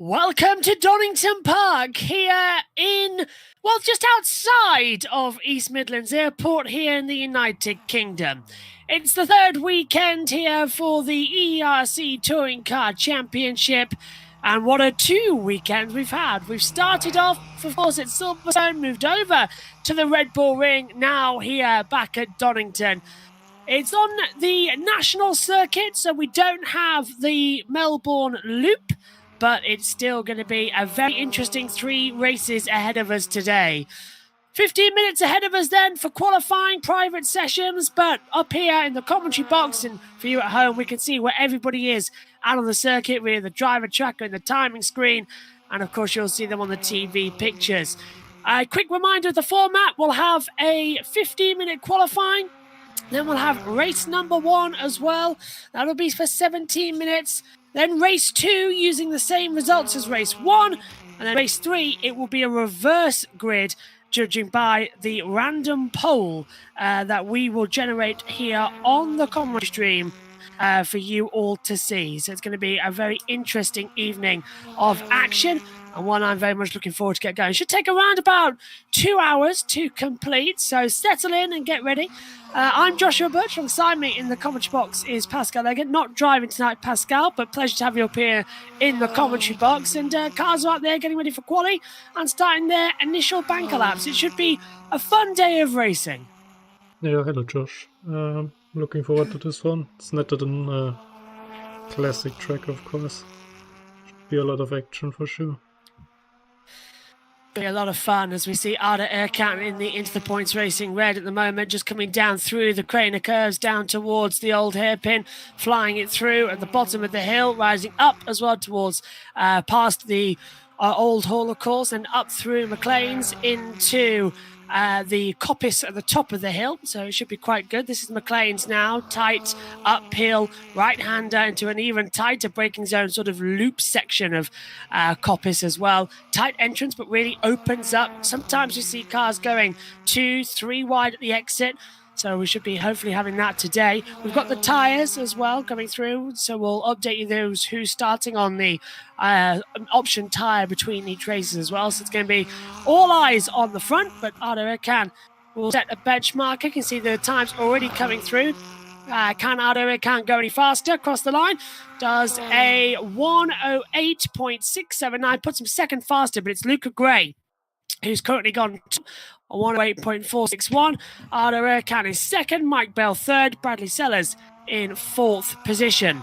Welcome to Donington Park here in, well, just outside of East Midlands Airport here in the United Kingdom. It's the third weekend here for the EERC Touring Car Championship. And what a two weekends we've had. We've started off, of course, at Silverstone, moved over to the Red Bull Ring, now here back at Donington. It's on the national circuit, so we don't have the Melbourne Loop, but it's still going to be a very interesting 3 races ahead of us today. 15 minutes ahead of us then for qualifying private sessions, but up here in the commentary box and for you at home, we can see where everybody is out on the circuit with the driver tracker and the timing screen, and of course you'll see them on the TV pictures. A quick reminder of the format: we'll have a 15-minute qualifying, then we'll have race number 1 as well. That'll be for 17 minutes. Then race 2 using the same results as race 1. And then race 3, it will be a reverse grid judging by the random poll that we will generate here on the commentary stream for you all to see. So it's going to be a very interesting evening of action, and one I'm very much looking forward to get going. It should take around about 2 hours to complete, so settle in and get ready. I'm Joshua Birch. Alongside me in the commentary box is Pascal Eggert. Not driving tonight, Pascal, but pleasure to have you up here in the commentary box. And cars are out there getting ready for quali and starting their initial banker laps. It should be a fun day of racing. Yeah, hello Josh. Looking forward to this one. It's not a classic track, of course. Should be a lot of action for sure. Be a lot of fun as we see Ada Erkan into the points racing red at the moment, just coming down through the Craner curves down towards the old hairpin, flying it through at the bottom of the hill, rising up as well towards past the old hall, of course, and up through McLean's into the coppice at the top of the hill, so it should be quite good. This is McLean's now, tight, uphill, right-hander into an even tighter braking zone, sort of loop section of coppice as well. Tight entrance, but really opens up. Sometimes you see cars going 2-3 wide at the exit, so we should be hopefully having that today. We've got the tyres as well coming through, so we'll update you those who's starting on the option tyre between each races as well. So it's going to be all eyes on the front, but Ada Erkan will set a benchmark. You can see the times already coming through. Can Ada Erkan go any faster across the line? Does a 1:08.679, puts him second faster, but it's Luca Gray who's currently gone a 1:08.461. Ada Erkan is second, Mike Bell third, Bradley Sellers in 4th position.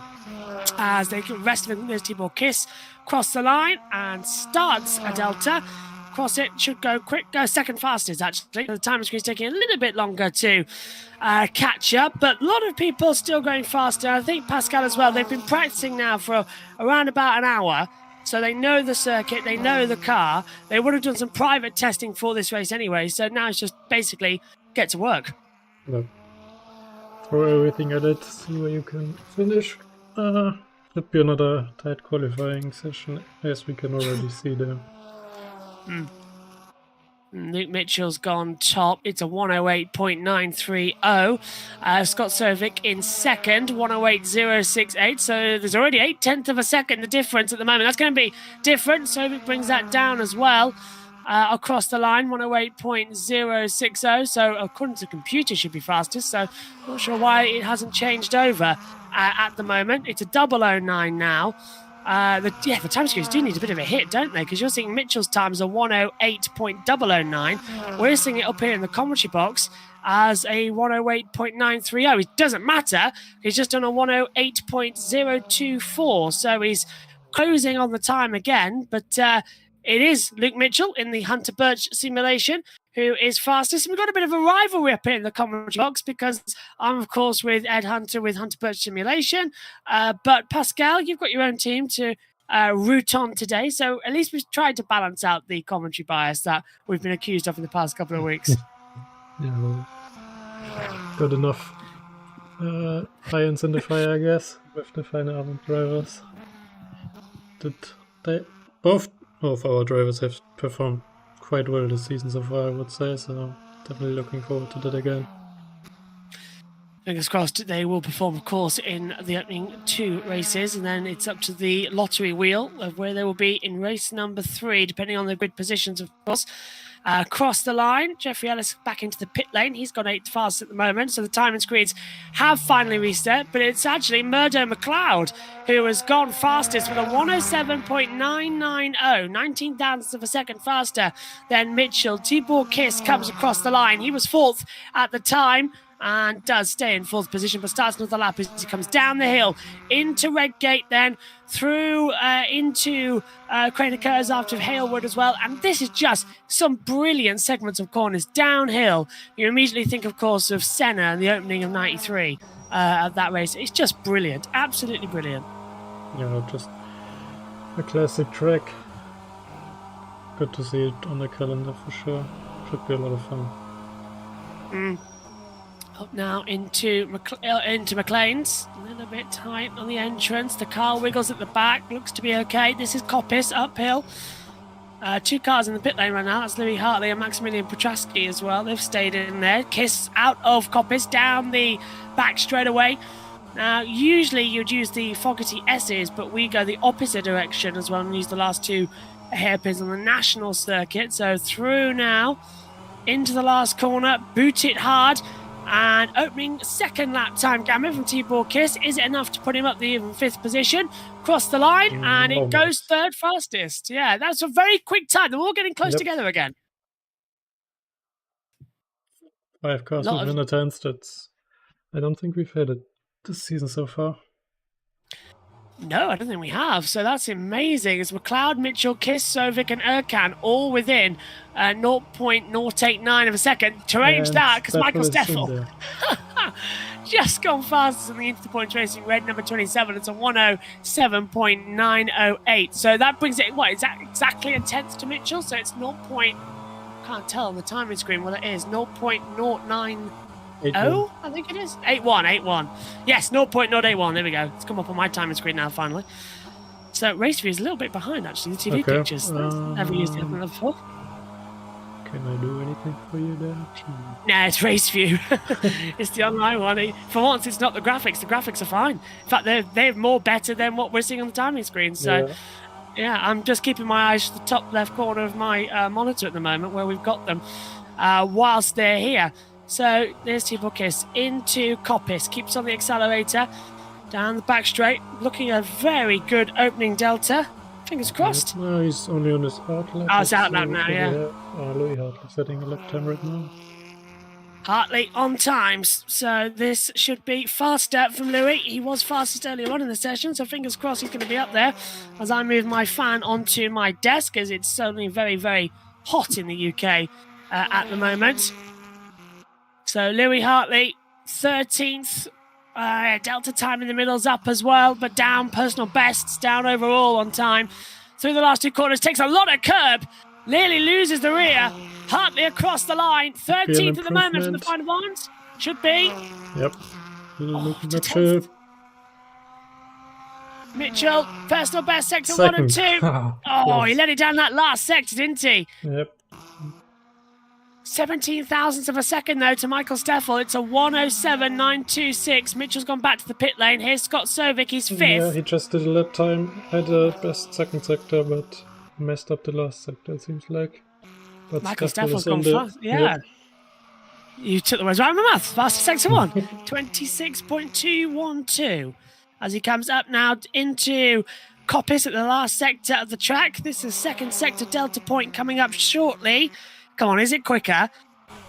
As the rest of them, there's Tibor Kiss, cross the line and starts a delta. Cross it, should go quick, go second fastest actually. The time screen is taking a little bit longer to catch up, but a lot of people still going faster. I think Pascal as well, they've been practicing now for around about an hour. So they know the circuit, they know the car. They would have done some private testing for this race anyway, so now it's just basically get to work. Yeah. Throw everything at it, see where you can finish. Should be another tight qualifying session, as we can already see there. Luke Mitchell's gone top. It's a 1:08.930. Scott Sovic in second, 1:08.068. So there's already 0.8 of a second the difference at the moment. That's going to be different. Sovic brings that down as well across the line, 1:08.060. So according to the computer, should be fastest. So not sure why it hasn't changed over at the moment. It's a 0:09 now. The time scales do need a bit of a hit, don't they? Because you're seeing Mitchell's times are 1:08.009. We're seeing it up here in the commentary box as a 1:08.930. It doesn't matter. He's just done a 1:08.024. So he's closing on the time again. But it is Luke Mitchell in the Hunter Birch simulation who is fastest. And we've got a bit of a rivalry up here in the commentary box because I'm, of course, with Ed Hunter with Hunter Birch Simulation. But Pascal, you've got your own team to root on today. So at least we've tried to balance out the commentary bias that we've been accused of in the past couple of weeks. Yeah, well, got enough irons in the fire, I guess, with the final Abend drivers. Both of our drivers have performed quite well this season so far, I would say, so definitely looking forward to that again. Fingers crossed they will perform, of course, in the opening 2 races, and then it's up to the lottery wheel of where they will be in race number 3, depending on the grid positions, of course. Across the line, Jeffrey Ellis back into the pit lane. He's gone 8th fastest at the moment, so the timing screens have finally reset, but it's actually Murdo McLeod who has gone fastest with a 107.990, 19 thousandths of a second faster than Mitchell. Tibor Kiss comes across the line. He was 4th at the time and does stay in 4th position, but starts another lap as he comes down the hill into Redgate, then through into Crater Curves after Halewood as well. And this is just some brilliant segments of corners downhill. You immediately think, of course, of Senna and the opening of 93 of that race. It's just brilliant, absolutely brilliant. Yeah, just a classic track. Good to see it on the calendar for sure. Should be a lot of fun. Up now into McLean's. A little bit tight on the entrance. The car wiggles at the back. Looks to be okay. This is Coppice uphill. 2 cars in the pit lane right now. That's Louis Hartley and Maximilian Petrasky as well. They've stayed in there. Kiss out of Coppice down the back straight away. Now, usually you'd use the Fogarty S's, but we go the opposite direction as well and use the last 2 hairpins on the national circuit. So through now into the last corner. Boot it hard. And opening 2nd lap time, Gammon from Tibor Kiss. Is it enough to put him up the even 5th position? Cross the line, and it goes 3rd fastest. Yeah, that's a very quick time. They're all getting close together again. 5 cars within a 10 stats. I don't think we've had it this season so far. No, I don't think we have. So that's amazing. It's McLeod, Mitchell, Kiss, Sovic, and Erkan all within 0.089 of a second. To arrange that, because Michael Steffel just gone fastest in the Interpoint Racing Red number 27. It's a 107.908. So that brings it, what, is that exactly a 10th to Mitchell? So it's 0. Can't tell on the timing screen what it is. 0.09. 81. I think it is. 81. Yes, 0.081. There we go. It's come up on my timing screen now, finally. So race view is a little bit behind, actually. The TV pictures. Never used it before. Can I do anything for you there? Nah, it's race view. It's the online one. For once, it's not the graphics. The graphics are fine. In fact, they're more better than what we're seeing on the timing screen. So, yeah, I'm just keeping my eyes to the top left corner of my monitor at the moment, where we've got them, whilst they're here. So there's Tibor Kiss into Coppice, keeps on the accelerator, down the back straight, looking at a very good opening delta. Fingers crossed. No, he's only on his outlap. Oh, it's outlap now, yeah. Louis Hartley setting a lap time right now. Hartley on times, so this should be faster from Louis. He was fastest earlier on in the session, so fingers crossed he's going to be up there as I move my fan onto my desk, as it's certainly very, very hot in the UK at the moment. So Louis Hartley, 13th. Delta time in the middle's up as well, but down personal bests, down overall on time. Through the last 2 corners, takes a lot of curb. Nearly loses the rear. Hartley across the line, 13th at the moment from the final ones. Should be. Yep. Mitchell, personal best, sector 1 and 2. Oh, he let it down that last sector, didn't he? Yep. 17 thousandths of a second, though, to Michael Steffel. It's a 107.926. Mitchell's gone back to the pit lane. Here's Scott Sovic. He's 5th. Yeah, he just did a lap time. Had a best second sector, but messed up the last sector, it seems like. But Michael Steffel's gone fast. Yeah. Yep. You took the words right out of my mouth. Fastest sector 1. 26.212. As he comes up now into Coppice at the last sector of the track. This is 2nd sector Delta Point coming up shortly. Come on, is it quicker?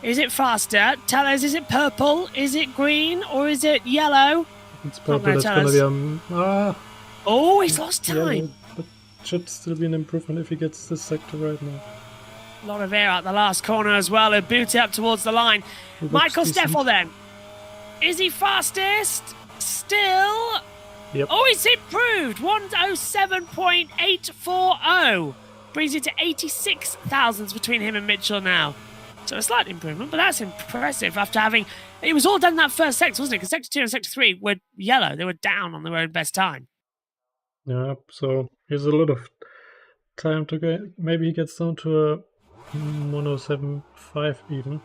Is it faster? Tell us, is it purple? Is it green? Or is it yellow? It's purple. It's going to be Oh, he's lost time. Yellow, but should still be an improvement if he gets this sector right now. A lot of air out the last corner as well. He'll boot it up towards the line. Michael Steffel then. Is he fastest? Still? Yep. Oh, it's improved. 107.840. Brings it to 86 thousandths between him and Mitchell now. So a slight improvement, but that's impressive after having... It was all done in that first sector, wasn't it? Because sector 2 and sector 3 were yellow. They were down on their own best time. Yeah, so here's a lot of time to get... Maybe he gets down to a 107.5 even.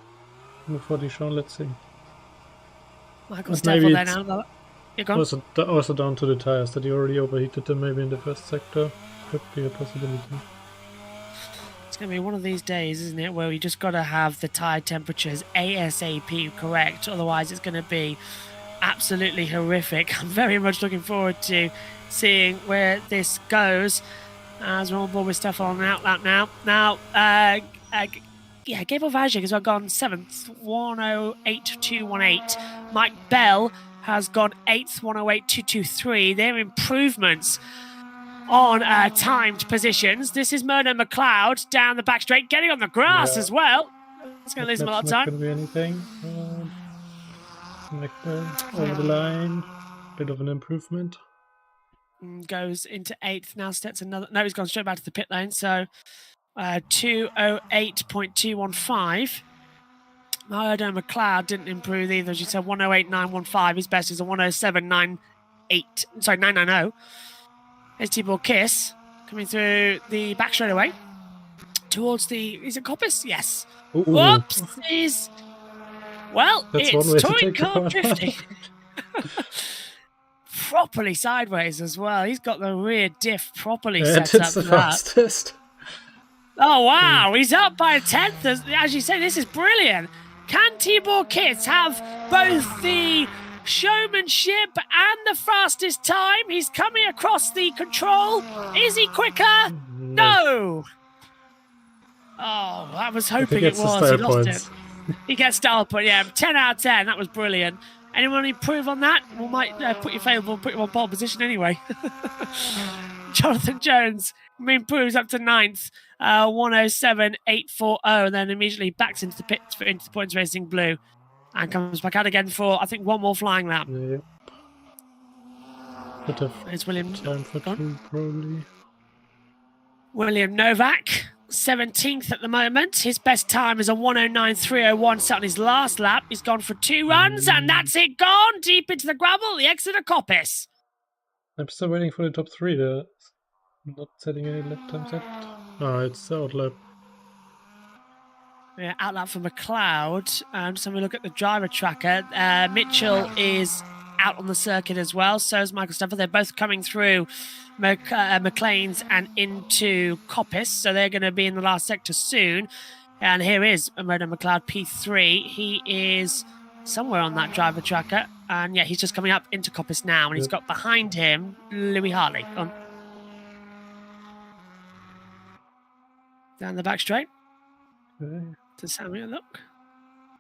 Before Dijon, let's see. Michael But maybe Steffel then it's out. You're gone. also down to the tires that he already overheated them maybe in the first sector. Could be a possibility. It's going to be one of these days, isn't it, where we just got to have the tyre temperatures ASAP correct. Otherwise, it's going to be absolutely horrific. I'm very much looking forward to seeing where this goes. As we're on board with stuff on out lap now. Now, Gable Vajic has gone 7th, 108.218. Mike Bell has gone 8th, 108.223. They're improvements on timed positions. This is Myrna McLeod down the back straight, getting on the grass as well. It's going to lose him a lot of time. Not going to be anything. Over the line. Bit of an improvement. Goes into 8th now. Sets another. No, he's gone straight back to the pit lane. So 208.215. Myrna McLeod didn't improve either. As you said, 108.915. His best is a 107.990. There's Tibor Kiss coming through the back straight away towards the. Is it Coppice? Yes. Ooh. Whoops! Well, that's it's touring car drifting. Properly sideways as well. He's got the rear diff properly set up. It's the fastest. Oh, wow. He's up by a 10th. As you say, this is brilliant. Can Tibor Kiss have both the showmanship and the fastest time? He's coming across the control. Is he quicker? No. Oh, I was hoping it was. He lost it. He gets style point. Yeah, 10 out of 10. That was brilliant. Anyone improve on that? We might put you favourable, put you on pole position anyway. Jonathan Jones improves up to 9th, 107.840, and then immediately backs into the pit into the points racing blue, and comes back out again for I think one more flying lap. Yep. It's William. Time for two, probably. William Novak. 17th at the moment. His best time is a 109.301 set on his last lap. He's gone for 2 runs, and that's it gone deep into the gravel. The exit of Coppice. I'm still waiting for the top 3 there. Not setting any lap times yet. Oh, it's out lap. Yeah, out lap for McLeod. Just having a look at the driver tracker. Mitchell is out on the circuit as well. So is Michael Steffel. They're both coming through McLean's and into Coppice, so they're going to be in the last sector soon. And here is Myrna McLeod P3. He is somewhere on that driver tracker, and yeah, he's just coming up into Coppice now, and he's got behind him Louis Hartley. Down the back straight. Just having a look.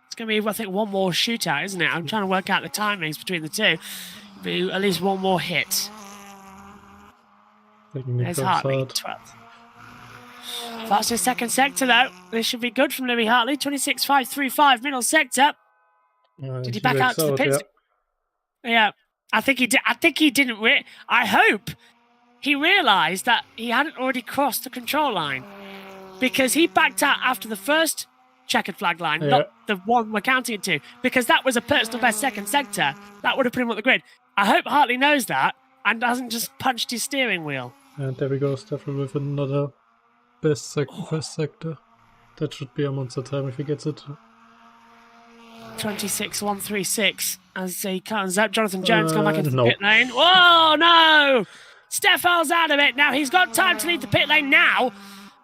It's going to be, I think, one more shootout, isn't it? I'm trying to work out the timings between the two. Be at least one more hit. There's Hartley, 12th. Fastest second sector, though. This should be good from Louis Hartley. 26.535, middle sector. Did he back out to the pits? Yeah. I think he did. I think he didn't. I hope he realised that he hadn't already crossed the control line, because he backed out after the first checkered flag line, not the one we're counting it to, because that was a personal best second sector. That would have put him on the grid. I hope Hartley knows that and hasn't just punched his steering wheel. And there we go, Steffel with another best first sector. That should be a monster time if he gets it. 26.136 as he comes up. Jonathan Jones come back into the pit lane. Whoa, no! Steffel's out of it. Now he's got time to leave the pit lane now,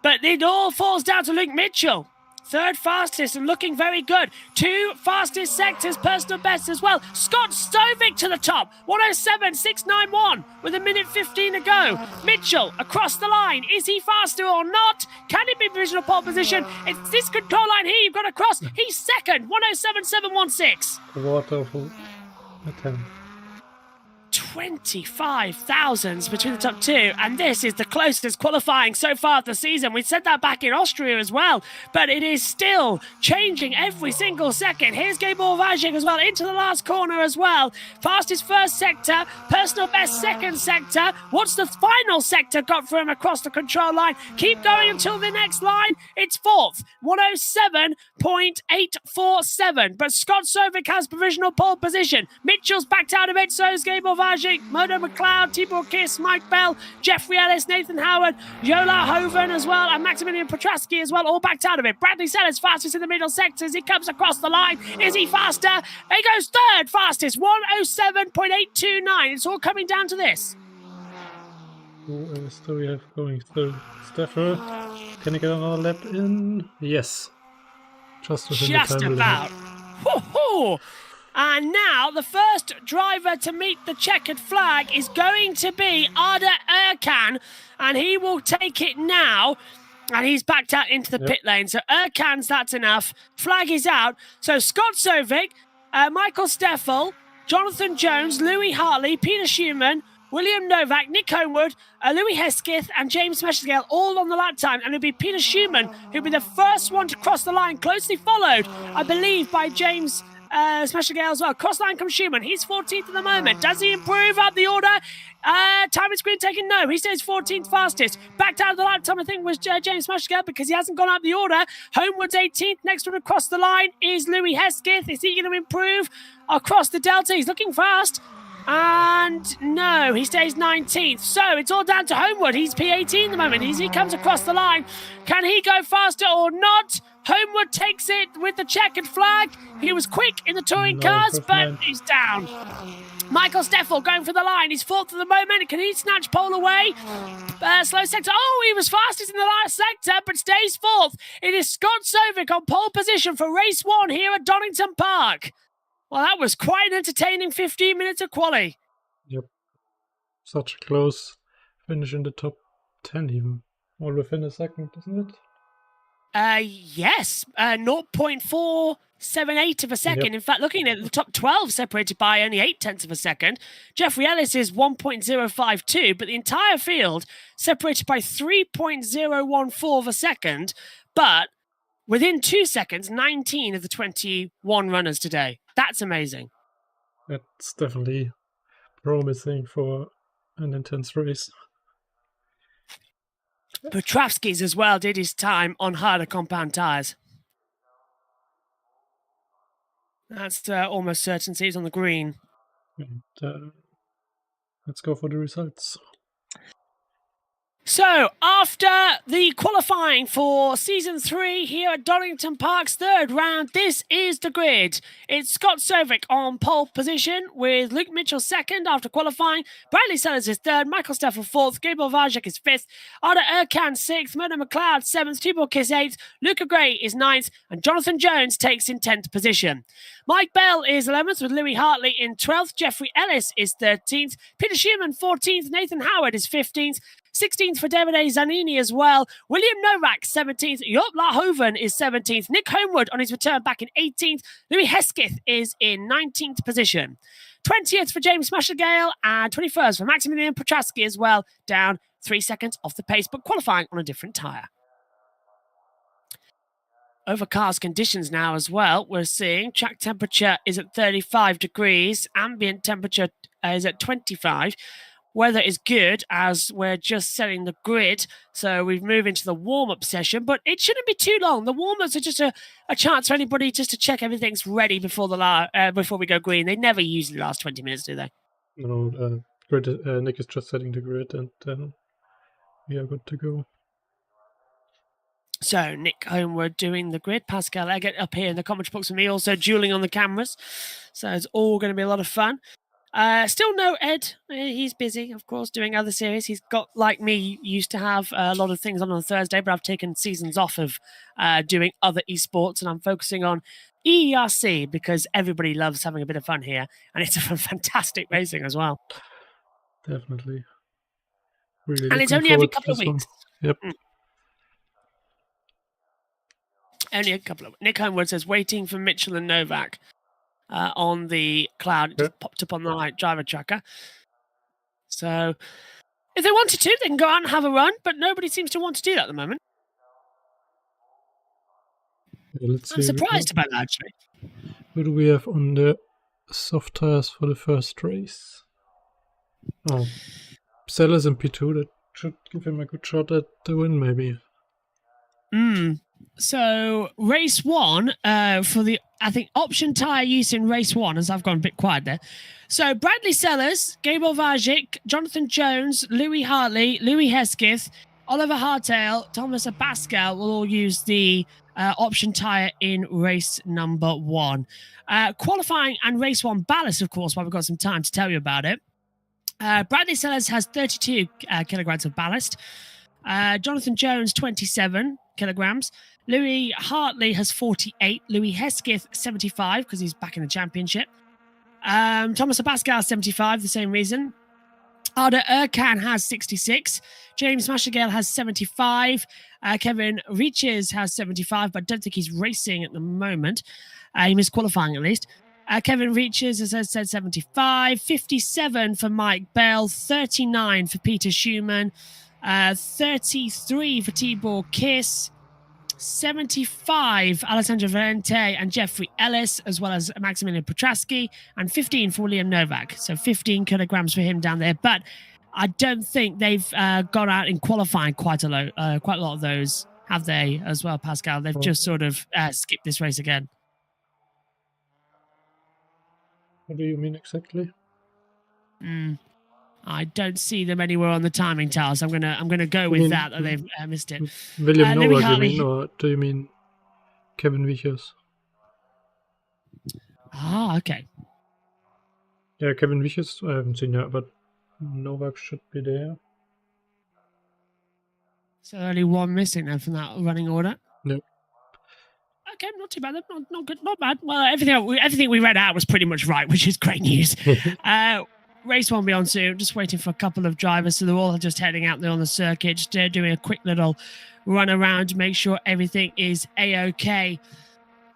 but it all falls down to Luke Mitchell. 3rd fastest and looking very good. 2 fastest sectors, personal best as well. Scott Stovic to the top, 107.691 with 1:15 to go. Mitchell across the line. Is he faster or not? Can it be provisional pole position? It's this control line here you've got to cross. He's second, 107.716. Wonderful attempt. 25 thousandths between the top 2, and this is the closest qualifying so far of the season. We said that back in Austria as well, but it is still changing every single second. Here's Gabor Vajic as well into the last corner as well. Fastest first sector, personal best second sector. What's the final sector got for him across the control line? Keep going until the next line. It's 4th, 107.847, but Scott Sovic has provisional pole position. Mitchell's backed out of it, so is Gabor Vajic. Vajic, Modo McLeod, Tibor Kiss, Mike Bell, Jeffrey Ellis, Nathan Howard, Yola Hoven as well, and Maximilian Petrasky as well, all backed out of it. Bradley Sellers fastest in the middle sectors. He comes across the line. Is he faster? He goes third fastest, 1:07.829. It's all coming down to this. Who else do we have going through? Stafford, can he get another lap in? Yes. Just within the time about. Woohoo! And now the first driver to meet the checkered flag is going to be Arda Erkan, and he will take it now. And he's backed out into the pit lane. So Erkan's, that's enough. Flag is out. So Scott Sovic, Michael Steffel, Jonathan Jones, Louis Hartley, Peter Schumann, William Novak, Nick Homewood, Louis Hesketh and James Meshersgale all on the lap time. And it'll be Peter Schumann who'll be the first one to cross the line, closely followed, I believe, by James Meshersgale as well. Cross line comes Schumann. He's 14th at the moment. Does he improve up the order? Time and screen taken, no. He stays 14th fastest. Backed out of the lap time, I think, was James Meshersgale because he hasn't gone up the order. Homewood's 18th. Next one across the line is Louis Hesketh. Is he going to improve across the delta? He's looking fast. And no, he stays 19th. So it's all down to Homewood. He's P18 at the moment. He comes across the line. Can he go faster or not? Homewood takes it with the checkered flag. He was quick in the touring cars, but he's down. Michael Steffel going for the line. He's fourth at the moment. Can he snatch pole away? Slow sector. Oh, he was fastest in the last sector, but stays fourth. It is Scott Sovic on pole position for race 1 here at Donington Park. Well, that was quite an entertaining 15 minutes of quali. Yep. Such a close finish in the top 10 even. All within a second, isn't it? Yes. 0.478 of a second. Yep. In fact, looking at the top 12 separated by only 0.8 of a second. Jeffrey Ellis is 1.052, but the entire field separated by 3.014 of a second. But within 2 seconds, 19 of the 21 runners today. That's amazing. That's definitely promising for an intense race. Petrovsky's as well did his time on harder compound tyres. That's almost certain. He's on the green. And, let's go for the results. So, after the qualifying for Season 3 here at Donington Park's third round, this is the grid. It's Scott Sovic on pole position with Luke Mitchell second after qualifying. Bradley Sellers is third, Michael Steffel fourth, Gabriel Vajic is fifth, Arda Erkan sixth, Modo McLeod seventh, Tibor Kiss eighth, Luca Gray is ninth, and Jonathan Jones takes in 10th position. Mike Bell is 11th with Louis Hartley in 12th, Jeffrey Ellis is 13th, Peter Schumann 14th, Nathan Howard is 15th, 16th for David A. Zanini as well. William Novak, 17th. Joop Lahoven is 17th. Nick Homewood on his return back in 18th. Louis Hesketh is in 19th position. 20th for James Meshersgale and 21st for Maximilian Petrasky as well, down 3 seconds off the pace, but qualifying on a different tyre. Overcast conditions now as well. We're seeing track temperature is at 35 degrees. Ambient temperature is at 25. Weather is good as we're just setting the grid, so we've moved into the warm-up session, but it shouldn't be too long. The warm-ups are just a chance for anybody just to check everything's ready before before we go green. They never usually last 20 minutes, do they? No, Nick is just setting the grid, and then we are good to go. So, Nick Homewood doing the grid. Pascal Eggert up here in the commentary box with me, also dueling on the cameras. So it's all going to be a lot of fun. Still no Ed. He's busy, of course, doing other series. He's got, like me, used to have a lot of things on Thursday, but I've taken seasons off of doing other esports, and I'm focusing on EERC because everybody loves having a bit of fun here, and it's a fantastic racing as well. Definitely. Really, and it's only every couple of weeks. Yep. Only a couple of weeks. Nick Homewood says, waiting for Mitchell and Novak. On the cloud. It just popped up on the driver tracker. So if they wanted to, they can go out and have a run, but nobody seems to want to do that at the moment. Yeah, I'm surprised about that, actually. Who do we have on the soft tires for the first race? Oh, Sellers and P2. That should give him a good shot at the win, maybe. So race 1 for the, I think, option tyre use in race 1, as I've gone a bit quiet there. So Bradley Sellers, Gable Vajic, Jonathan Jones, Louis Hartley, Louis Hesketh, Oliver Hartail, Thomas Abascal will all use the option tyre in race number 1. Qualifying and race 1 ballast, of course, while we've got some time to tell you about it. Bradley Sellers has 32 kilograms of ballast. Jonathan Jones, 27 kilograms. Louis Hartley has 48. Louis Hesketh, 75, because he's back in the championship. Thomas Abascal, 75, the same reason. Arda Erkan has 66. James Mashagale has 75. Kevin Reaches has 75, but I don't think he's racing at the moment. He missed qualifying at least. Kevin Reaches, as I said, 75. 57 for Mike Bell. 39 for Peter Schumann. 33 for Tibor Kiss. 75 Alessandro Valente and Jeffrey Ellis, as well as Maximilian Petraski, and 15 for William Novak. So 15 kilograms for him down there. But I don't think they've gone out in qualifying quite a lot of those, have they, as well, Pascal? They've just sort of skipped this race again. What do you mean exactly? I don't see them anywhere on the timing tower, so I'm gonna go with that they've missed it. William Novak, you mean, or do you mean Kevin Vichers? Ah, okay. Yeah, Kevin Vichers, I haven't seen yet, but Novak should be there. So only one missing then from that running order. Nope. Okay, not too bad. Not good, not bad. Well, everything we read out was pretty much right, which is great news. Race 1 be on soon. Just waiting for a couple of drivers, so they're all just heading out there on the circuit, just doing a quick little run around to make sure everything is a-okay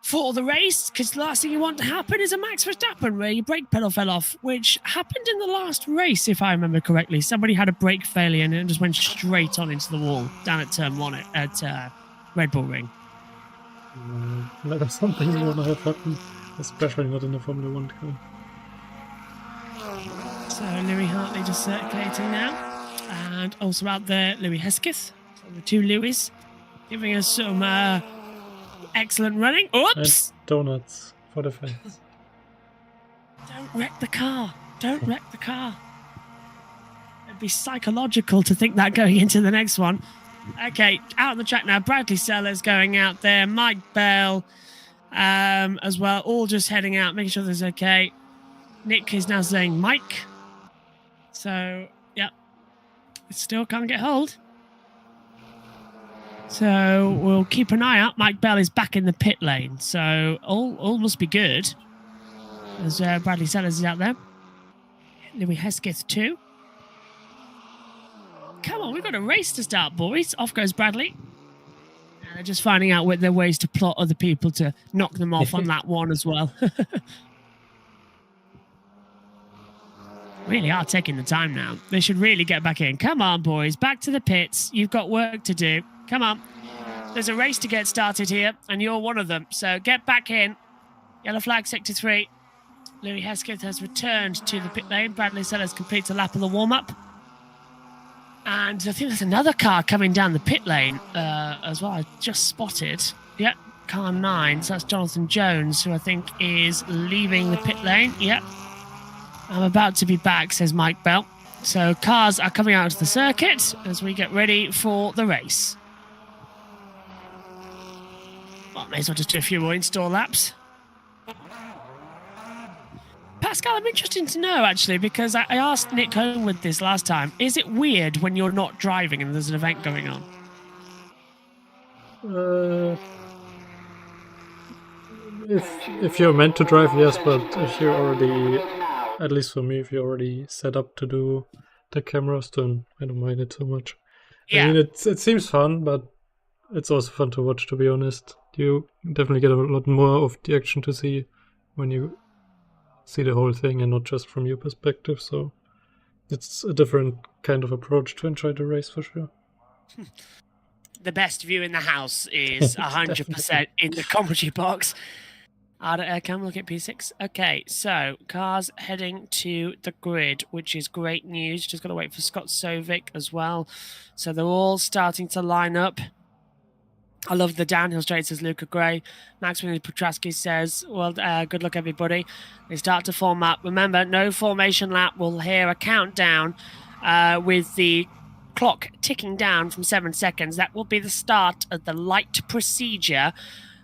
for the race, because the last thing you want to happen is a Max Verstappen where your brake pedal fell off, which happened in the last race, if I remember correctly. Somebody had a brake failure and it just went straight on into the wall down at turn 1 at Red Bull Ring. That's something you want to have happen, especially not in the Formula 1 car. So Louis Hartley just circulating now, and also out there Louis Hesketh, so the two Louis, giving us some excellent running. Oops! And donuts for the fans. Don't wreck the car. Don't wreck the car. It'd be psychological to think that going into the next one. Okay, out on the track now. Bradley Sellers going out there. Mike Bell as well, all just heading out, making sure there's okay. Nick is now saying Mike. So, yeah, it still can't get hold. So we'll keep an eye out. Mike Bell is back in the pit lane, so all must be good. As Bradley Sellers is out there. Louis Hesketh too. Come on, we've got a race to start, boys. Off goes Bradley. And they're just finding out their ways to plot other people to knock them off on that one as well. Really are taking the time now. They should really get back in. Come on, boys. Back to the pits. You've got work to do. Come on. There's a race to get started here, and you're one of them. So get back in. Yellow flag, sector 3. Louis Hesketh has returned to the pit lane. Bradley Sellers completes a lap of the warm-up. And I think there's another car coming down the pit lane as well. I just spotted. Yep, car 9. So that's Jonathan Jones, who I think is leaving the pit lane. Yep. I'm about to be back, says Mike Bell. So cars are coming out to the circuit as we get ready for the race. Well, may as well just do a few more install laps. Pascal, I'm interested to know, actually, because I asked Nick Homewood this last time. Is it weird when you're not driving and there's an event going on? If you're meant to drive, yes, but if you're already, at least for me, if you're already set up to do the cameras, then I don't mind it so much. Yeah. I mean, it seems fun, but it's also fun to watch, to be honest. You definitely get a lot more of the action to see when you see the whole thing and not just from your perspective, so it's a different kind of approach to enjoy the race for sure. The best view in the house is 100% in the commentary box. Can we look at P6? Okay, so cars heading to the grid, which is great news. Just got to wait for Scott Sovic as well. So they're all starting to line up. I love the downhill straight, says Luca Gray. Maximilian Petrasky says, well, good luck, everybody. They start to form up. Remember, no formation lap. We'll hear a countdown with the clock ticking down from 7 seconds. That will be the start of the light procedure.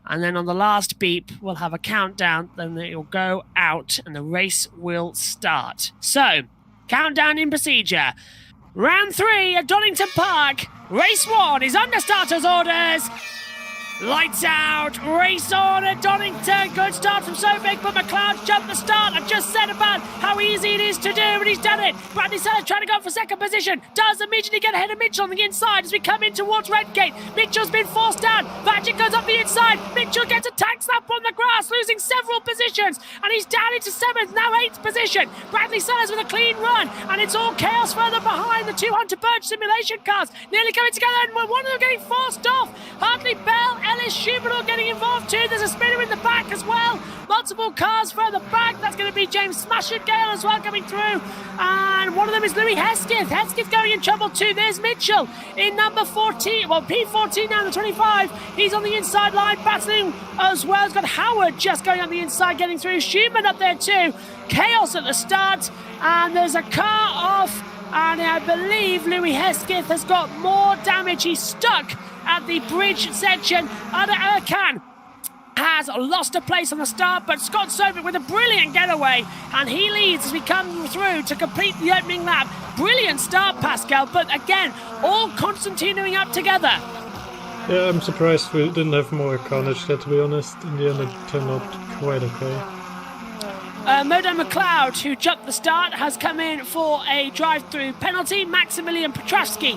And then on the last beep, we'll have a countdown. Then it will go out and the race will start. So, countdown in procedure. Round 3 at Donington Park. Race 1 is under starters' orders. Lights out, race on at Donington. Good start from Sovik, but McLeod jumped the start. I've just said about how easy it is to do, and he's done it. Bradley Sellers trying to go for second position. Does immediately get ahead of Mitchell on the inside as we come in towards Redgate. Mitchell's been forced down. Vajic goes up the inside. Mitchell gets a tag slap on the grass, losing several positions, and he's down into 7th, now 8th position. Bradley Sellers with a clean run, and it's all chaos further behind. The 2 Hunter Birch simulation cars nearly coming together, and one of them getting forced off. Hartley Bell, Ellis Schubert all getting involved too. There's a spinner in the back as well. Multiple cars further back. That's going to be James Smashergale as well coming through. And one of them is Louis Hesketh. Hesketh going in trouble too. There's Mitchell in number 14. Well, P14 now, the 25. He's on the inside line battling as well. He's got Howard just going on the inside getting through. Schumann up there too. Chaos at the start. And there's a car off. And I believe Louis Hesketh has got more damage. He's stuck at the bridge section. Ada Erkan has lost a place on the start, but Scott Sovic with a brilliant getaway, and he leads as we come through to complete the opening lap. Brilliant start, Pascal, but again, all Constantinoing up together. Yeah, I'm surprised we didn't have more carnage there, to be honest. In the end, it turned out quite okay. Modo McLeod, who jumped the start, has come in for a drive-through penalty. Maximilian Petrasky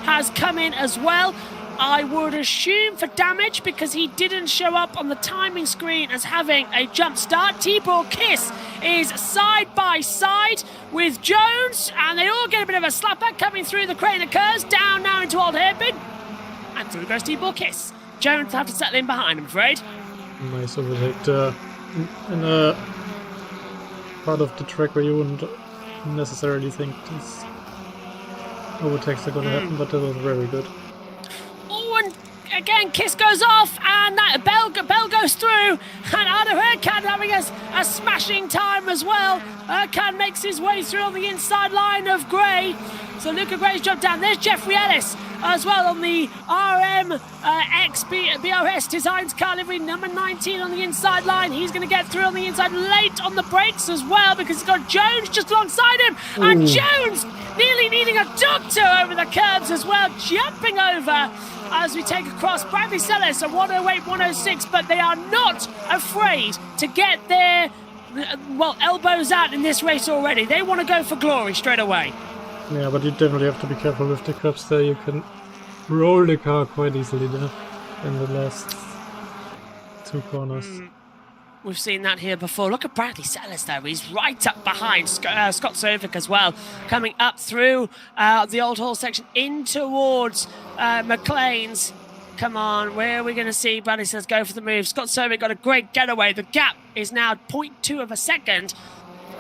has come in as well. I would assume for damage because he didn't show up on the timing screen as having a jump start. Tibor Kiss is side by side with Jones, and they all get a bit of a slapper coming through the crane of curves, down now into Old Hairpin, and through goes Tibor Kiss. Jones will have to settle in behind, I'm afraid. Nice overtake in a part of the track where you wouldn't necessarily think these overtakes are going to happen, but that was very good. Again, Kiss goes off, and that Bell goes through, and Ada Erkan having a smashing time as well. Erkan makes his way through on the inside line of Gray. So Luca Gray's jumped down. There's Jeffrey Ellis as well on the BRS Designs car livery, number 19 on the inside line. He's going to get through on the inside, late on the brakes as well, because he's got Jones just alongside him. Ooh. And Jones nearly needing a doctor over the curbs as well, jumping over as we take across. Bradley Sellers at 108, 106, but they are not afraid to get their, elbows out in this race already. They want to go for glory straight away. Yeah, but you definitely have to be careful with the curbs there. You can roll the car quite easily there in the last 2 corners. We've seen that here before. Look at Bradley Sellers though. He's right up behind Scott Sovic as well, coming up through the Old Hall section in towards McLean's. Come on, where are we going to see Bradley Sellers go for the move? Scott Sovic got a great getaway. The gap is now 0.2 of a second.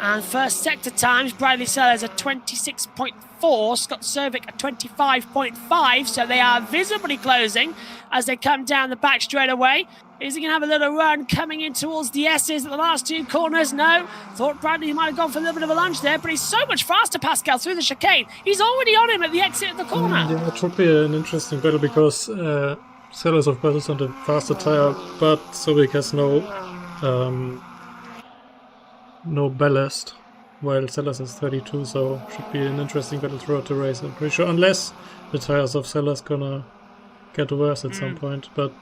And first sector times, Bradley Sellers at 26.4, Scott Sovic at 25.5. So they are visibly closing as they come down the back straight away. Is he going to have a little run coming in towards the S's at the last 2 corners? No. Thought Bradley might have gone for a little bit of a lunge there, but he's so much faster, Pascal, through the chicane. He's already on him at the exit of the corner. Yeah, it should be an interesting battle because Sellers, of course, is on the faster tire, but Sovic has no ballast, while Sellers is 32, so should be an interesting battle throughout the race, I'm pretty sure, unless the tires of Sellers gonna get worse at some point, but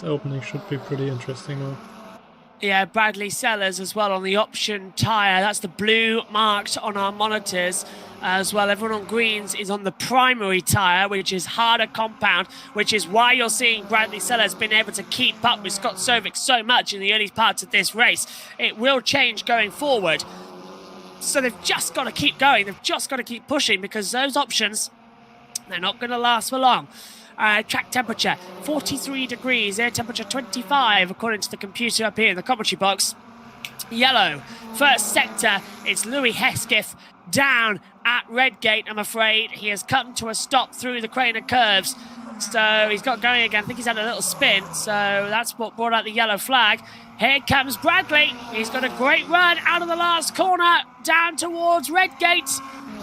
the opening should be pretty interesting now. Yeah, Bradley Sellers as well on the option tyre. That's the blue marked on our monitors as well. Everyone on greens is on the primary tyre, which is harder compound, which is why you're seeing Bradley Sellers been able to keep up with Scott Sovic so much in the early parts of this race. It will change going forward. So they've just got to keep going. They've just got to keep pushing because those options, they're not going to last for long. Track temperature 43 degrees, air temperature 25 according to the computer up here in the commentary box. Yellow first sector, it's Louis Hesketh down at Redgate. I'm afraid he has come to a stop through the crane of curves. So he's got going again. I think he's had a little spin. So that's what brought out the yellow flag. Here comes Bradley. He's got a great run out of the last corner down towards Redgate.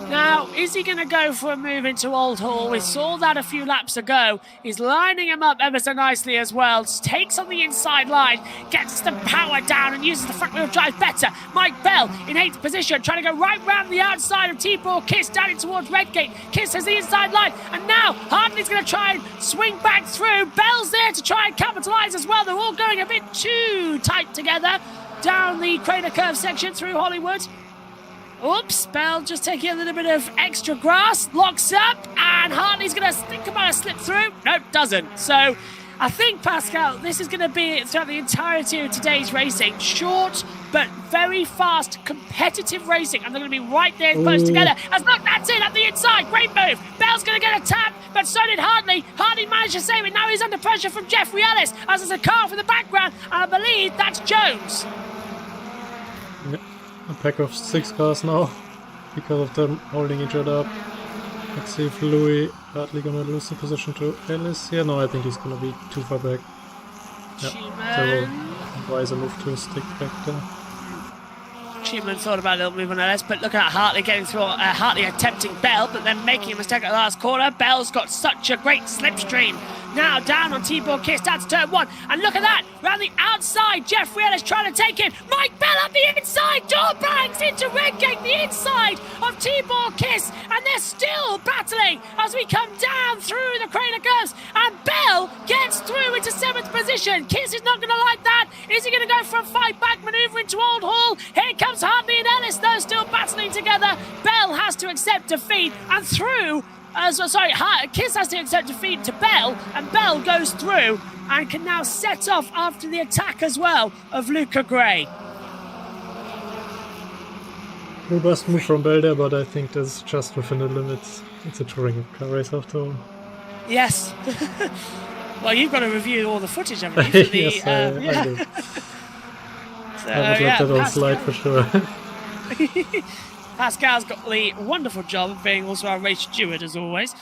Now, is he going to go for a move into Old Hall? We saw that a few laps ago. He's lining him up ever so nicely as well. Just takes on the inside line, gets the power down and uses the front wheel drive better. Mike Bell in 8th position, trying to go right round the outside of T4 Kiss down in towards Redgate. Kiss has the inside line, and now Hartley's going to try and swing back through. Bell's there to try and capitalise as well. They're all going a bit too tight together down the Crater Curve section through Hollywood. Oops, Bell just taking a little bit of extra grass, locks up, and Hartley's going to think about a slip through. No, doesn't. So I think, Pascal, this is going to be throughout the entirety of today's racing. Short, but very fast, competitive racing. And they're going to be right there close together. As look, that's it, up the inside. Great move. Bell's going to get a tap, but so did Hartley. Hartley managed to save it. Now he's under pressure from Jeffrey Ellis, as there's a car from the background, and I believe that's Jones. Yeah. A pack of 6 cars now because of them holding each other up. Let's see if Louis Hartley gonna lose the position to Ellis here. No, I think he's gonna be too far back. Yeah, so wiser move to stick back there. Schumann thought about a little move on Ellis, but look at Hartley getting through. Hartley attempting Bell, but then making a mistake at the last corner. Bell's got such a great slipstream. Now down on T4 Kiss, that's turn 1. And look at that, round the outside, Jeffrey Ellis trying to take him. Mike Bell up the inside, door bangs into Redgate, the inside of T4 Kiss. And they're still battling as we come down through the Crater Curves. And Bell gets through into 7th position. Kiss is not going to like that. Is he going to go for a fight back manoeuvre into Old Hall? Here comes Hartley and Ellis, though, still battling together. Bell has to accept defeat and through. Kiss has to accept defeat to Bell, and Bell goes through and can now set off after the attack as well of Luca Gray. Robust move from Bell there, but I think that's just within the limits. It's a touring car race after all. Yes. Well, you've got to review all the footage, haven't you? Yes, I do. So, I would like that on slide for sure. Pascal's got the wonderful job of being also our race steward, as always.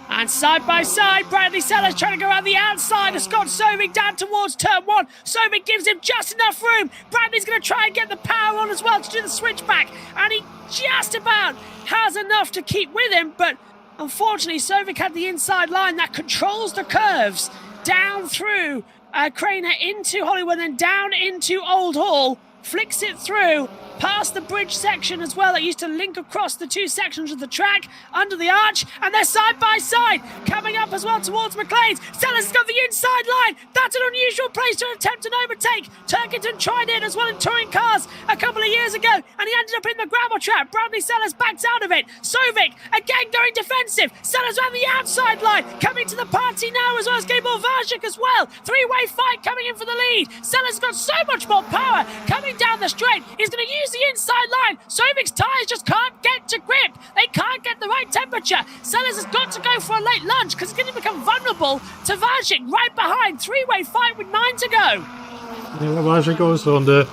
And side by side, Bradley Sellers trying to go around the outside of Scott Sovig down towards turn 1. Sovig gives him just enough room. Bradley's going to try and get the power on as well to do the switchback. And he just about has enough to keep with him. But unfortunately, Sovig had the inside line that controls the curves down through Craner into Hollywood and down into Old Hall. Flicks it through past the bridge section as well that used to link across the 2 sections of the track under the arch, and they're side by side coming up as well towards McLean's. Sellers has got the inside line. That's an unusual place to attempt an overtake. Turkington tried it as well in touring cars a couple of years ago, and he ended up in the gravel trap. Bradley Sellers backs out of it. Sovik again going defensive. Sellers around the outside line, coming to the party now as well as Gabor Vajik as well. 3-way fight coming in for the lead. Sellers has got so much more power coming down the straight. He's going to use the inside line. Sovik's tyres just can't get to grip. They can't get the right temperature. Sellers has got to go for a late lunge because he's going to become vulnerable to Vajik right behind. 3-way fight with 9 to go. Yeah, Vajik goes on the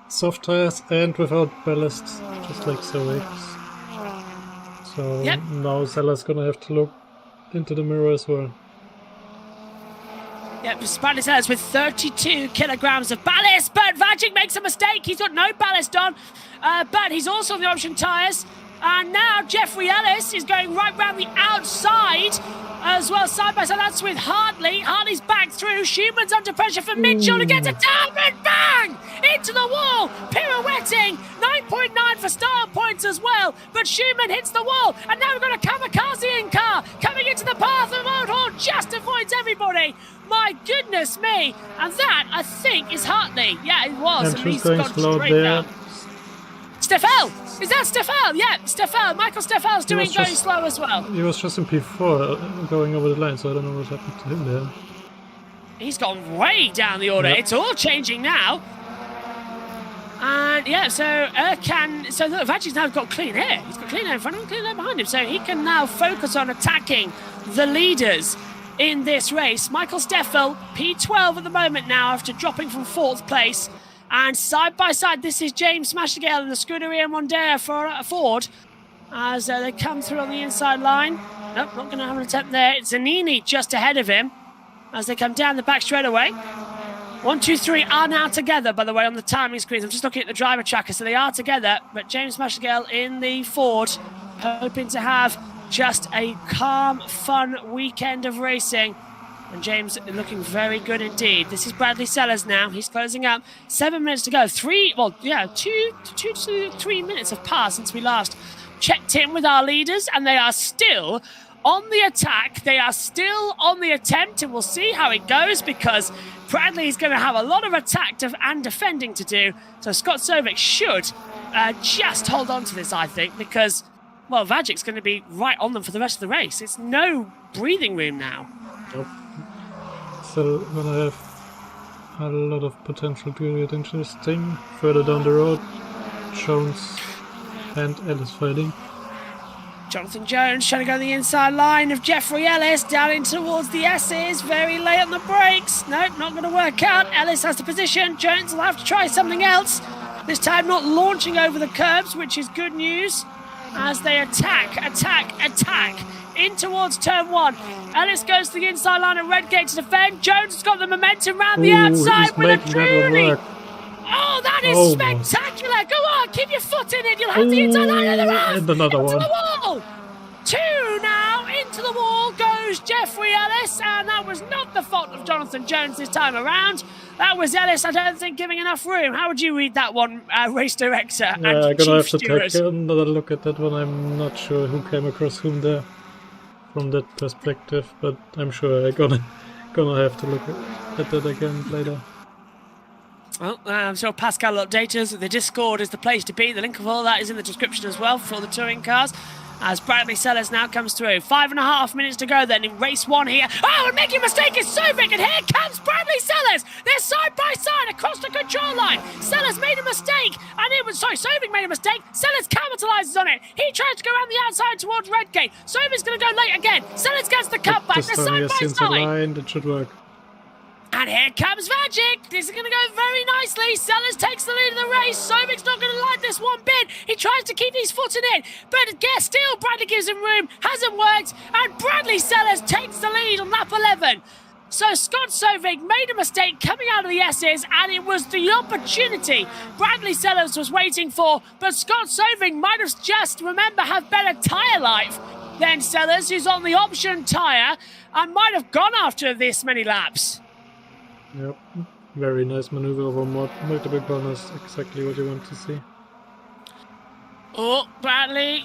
soft tyres and without ballast, just like Sovik's. So now Sellers going to have to look into the mirror as well. Yep, Bradley Sellers with 32 kilograms of ballast, but Vajik makes a mistake. He's got no ballast on, but he's also on the option tyres. And now Jeffrey Ellis is going right round the outside as well, side by side. That's with Hartley. Hartley's back through. Schumann's under pressure for Mitchell to get a down and bang! Into the wall, pirouetting. 9.9 for start points as well, but Schumann hits the wall. And now we've got a Kamikaze car coming into the path of Old Hall, just avoids everybody. My goodness me. And that, I think, is Hartley. Yeah, it was. And he's going straight down. Steffel! Is that Steffel? Yeah, Steffel. Michael Steffel's going slow as well. He was just in P4 going over the line, so I don't know what happened to him there. He's gone way down the order. Yep. It's all changing now. And yeah, so look, Vajik's now got clean air. He's got clean air in front of him, clean air behind him. So he can now focus on attacking the leaders in this race. Michael Steffel, P12 at the moment now after dropping from 4th place. And side by side, this is James Smashgale and the Scuderia Mondeo for Ford as they come through on the inside line. Nope, not going to have an attempt there. It's Zanini just ahead of him as they come down the back straightaway. 1, 2, 3 are now together, by the way, on the timing screens. I'm just looking at the driver tracker, so they are together. But James Mashergill in the Ford, hoping to have just a calm, fun weekend of racing. And James looking very good indeed. This is Bradley Sellers now. He's closing up. 7 minutes to go. 2 to 3 minutes have passed since we last checked in with our leaders, and they are still on the attack. They are still on the attempt, and we'll see how it goes because Bradley is going to have a lot of attack and defending to do. So Scott Sovic should just hold on to this, I think, because, well, Vajic's going to be right on them for the rest of the race. It's no breathing room now. Nope. Still gonna have a lot of potential to get interesting. Further down the road, Jones and Ellis fighting. Jonathan Jones trying to go the inside line of Jeffrey Ellis down in towards the S's. Very late on the brakes. Nope, not going to work out. Ellis has the position. Jones will have to try something else. This time not launching over the curbs, which is good news as they attack in towards turn 1. Ellis goes to the inside line of Redgate to defend. Jones has got the momentum round the outside with a truly... Oh, that is spectacular! Go on, keep your foot in it. You'll have the inside line of the round. And another into one. The wall. 2 now. Into the wall goes Jeffrey Ellis, and that was not the fault of Jonathan Jones this time around. That was Ellis, I don't think, giving enough room. How would you read that one, race director? Yeah, I'm gonna have to take another look at that one. I'm not sure who came across whom there from that perspective, but I'm sure I'm gonna have to look at that again later. Well, I'm sure Pascal will update us. The Discord is the place to be. The link of all that is in the description as well for the touring cars. As Bradley Sellers now comes through. 5.5 minutes to go then in race 1 here. Oh, and making a mistake is Sovic, and here comes Bradley Sellers. They're side by side across the control line. Sellers made a mistake, and Sovic made a mistake. Sellers capitalises on it. He tries to go around the outside towards Redgate. Sovic's going to go late again. Sellers gets the cutback. They're side by side. Line, that should work. And here comes Vajic. This is going to go very nicely. Sellers takes the lead of the race. Sovic's not going to like this one bit. He tries to keep his foot in it. But still, Bradley gives him room. Hasn't worked. And Bradley Sellers takes the lead on lap 11. So Scott Sovic made a mistake coming out of the S's, and it was the opportunity Bradley Sellers was waiting for. But Scott Sovic might have just, have better tyre life than Sellers, who's on the option tyre, and might have gone after this many laps. Yep, very nice maneuver over multiple corners, exactly what you want to see. Oh, Bradley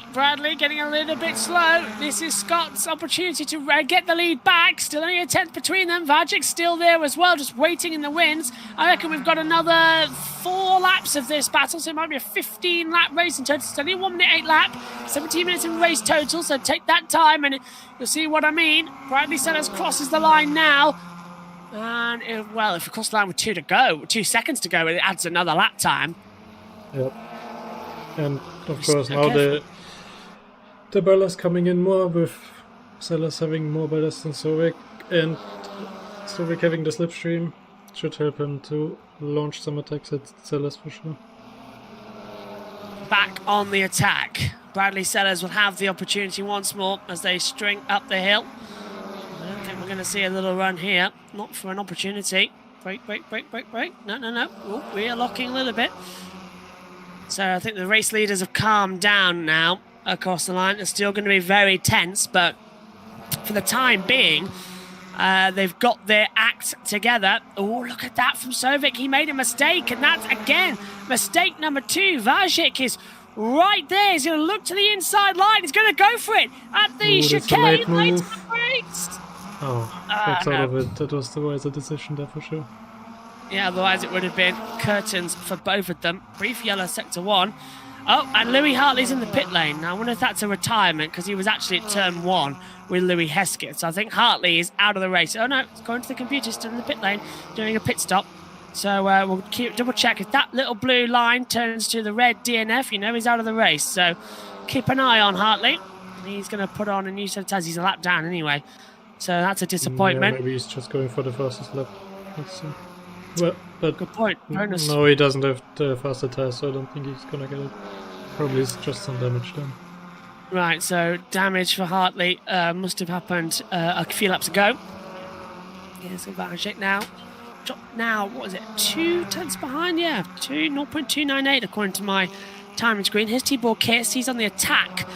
getting a little bit slow. This is Scott's opportunity to get the lead back. Still only a 10th between them. Vajic's still there as well, just waiting in the wings. I reckon we've got another 4 laps of this battle, so it might be a 15-lap race in total. It's only a 1 minute 8 lap, 17 minutes in race total, so take that time and you'll see what I mean. Bradley Sellers crosses the line now. And, if we cross the line with 2 seconds to go, it adds another lap time. Yep. And, of course, now the ballast coming in more with Sellers having more ballast than Sovic, and Sovic having the slipstream should help him to launch some attacks at Sellers for sure. Back on the attack. Bradley Sellers will have the opportunity once more as they string up the hill. I don't think we're going to see a little run here. Not for an opportunity. Break. No. Ooh, we are locking a little bit. So I think the race leaders have calmed down now across the line. It's still going to be very tense, but for the time being, they've got their act together. Oh, look at that from Sovic. He made a mistake, and that's, again, mistake number 2. Vajic is right there. He's going to look to the inside line. He's going to go for it at the chicane. Late to the brakes. Oh, that's out of it. That was the wiser decision there for sure. Yeah, otherwise it would have been curtains for both of them. Brief yellow sector 1. Oh, and Louis Hartley's in the pit lane. Now, I wonder if that's a retirement, because he was actually at turn 1 with Louis Heskett. So I think Hartley is out of the race. Oh, no, it's going to the computer, still in the pit lane, doing a pit stop. So we'll double check. If that little blue line turns to the red DNF, he's out of the race. So keep an eye on Hartley. He's going to put on a new set of tires. He's a lap down anyway. So that's a disappointment. Yeah, maybe he's just going for the fastest lap. Let's see. Well, but good point. Bonus. No, he doesn't have the faster tires, so I don't think he's gonna get it. Probably it's just some damage then. Right, so damage for Hartley must have happened a few laps ago. Here's Vajik now. Now, what is it? 2 tenths behind? Yeah, 0.298 according to my timing screen. Here's Tibor Kiss. He's on the attack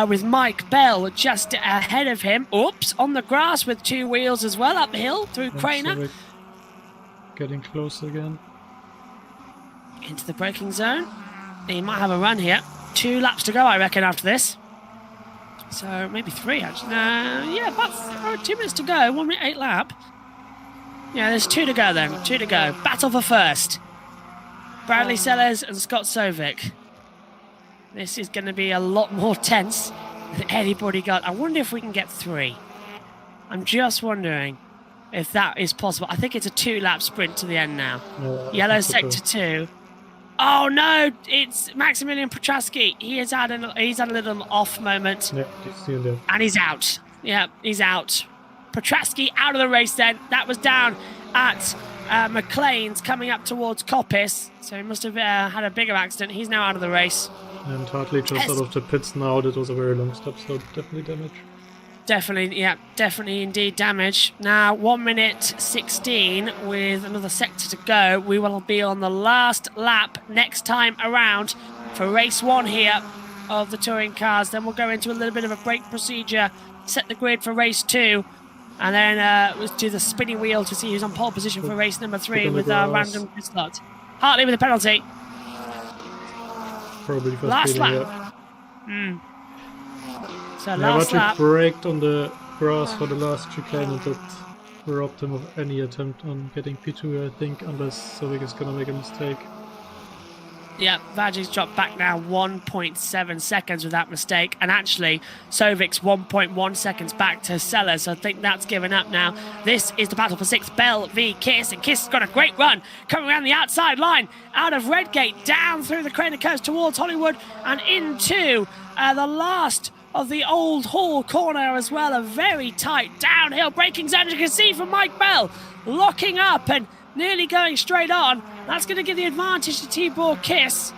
with Mike Bell just ahead of him. Oops, on the grass with 2 wheels as well, uphill through Craner. Getting close again. Into the braking zone. He might have a run here. 2 laps to go, I reckon, after this. So maybe 3, actually. Yeah, about 2 minutes to go. 1 minute 8 lap. Yeah, there's 2 to go then. 2 to go. Battle for first. Bradley Sellers and Scott Sovic. This is going to be a lot more tense than anybody got. I wonder if we can get 3. I'm just wondering if that is possible. I think it's a 2-lap sprint to the end now. Yellow sector 2. Oh no, it's Maximilian Petrasky. He's had a little off moment. Yeah, and he's out. Yeah, he's out. Petrasky out of the race then. That was down at McLean's coming up towards Coppice. So he must have had a bigger accident. He's now out of the race. And Hartley just out of the pits now. That was a very long stop, so definitely damage. Definitely indeed damage. Now 1 minute 16 with another sector to go. We will be on the last lap next time around for race 1 here of the touring cars. Then we'll go into a little bit of a brake procedure, set the grid for race 2, and then we'll do the spinning wheel to see who's on pole position for race number 3 with our random pit slot. Hartley with a penalty. Probably for last speeding, lap. So last lap. Braked on the grass for the last chicane, and that robbed him of any attempt on getting P2, I think, unless Sovic is going to make a mistake. Yeah, Vajic's dropped back now 1.7 seconds with that mistake, and actually Sovic's 1.1 seconds back to Sellers, so I think that's given up now. This is the battle for 6, Bell v Kiss, and Kiss has got a great run coming around the outside line out of Redgate, down through the Craner Coast towards Hollywood, and into the last of the Old Hall corner as well. A very tight downhill braking zone, as you can see from Mike Bell, locking up and nearly going straight on. That's going to give the advantage to Tibor Kiss.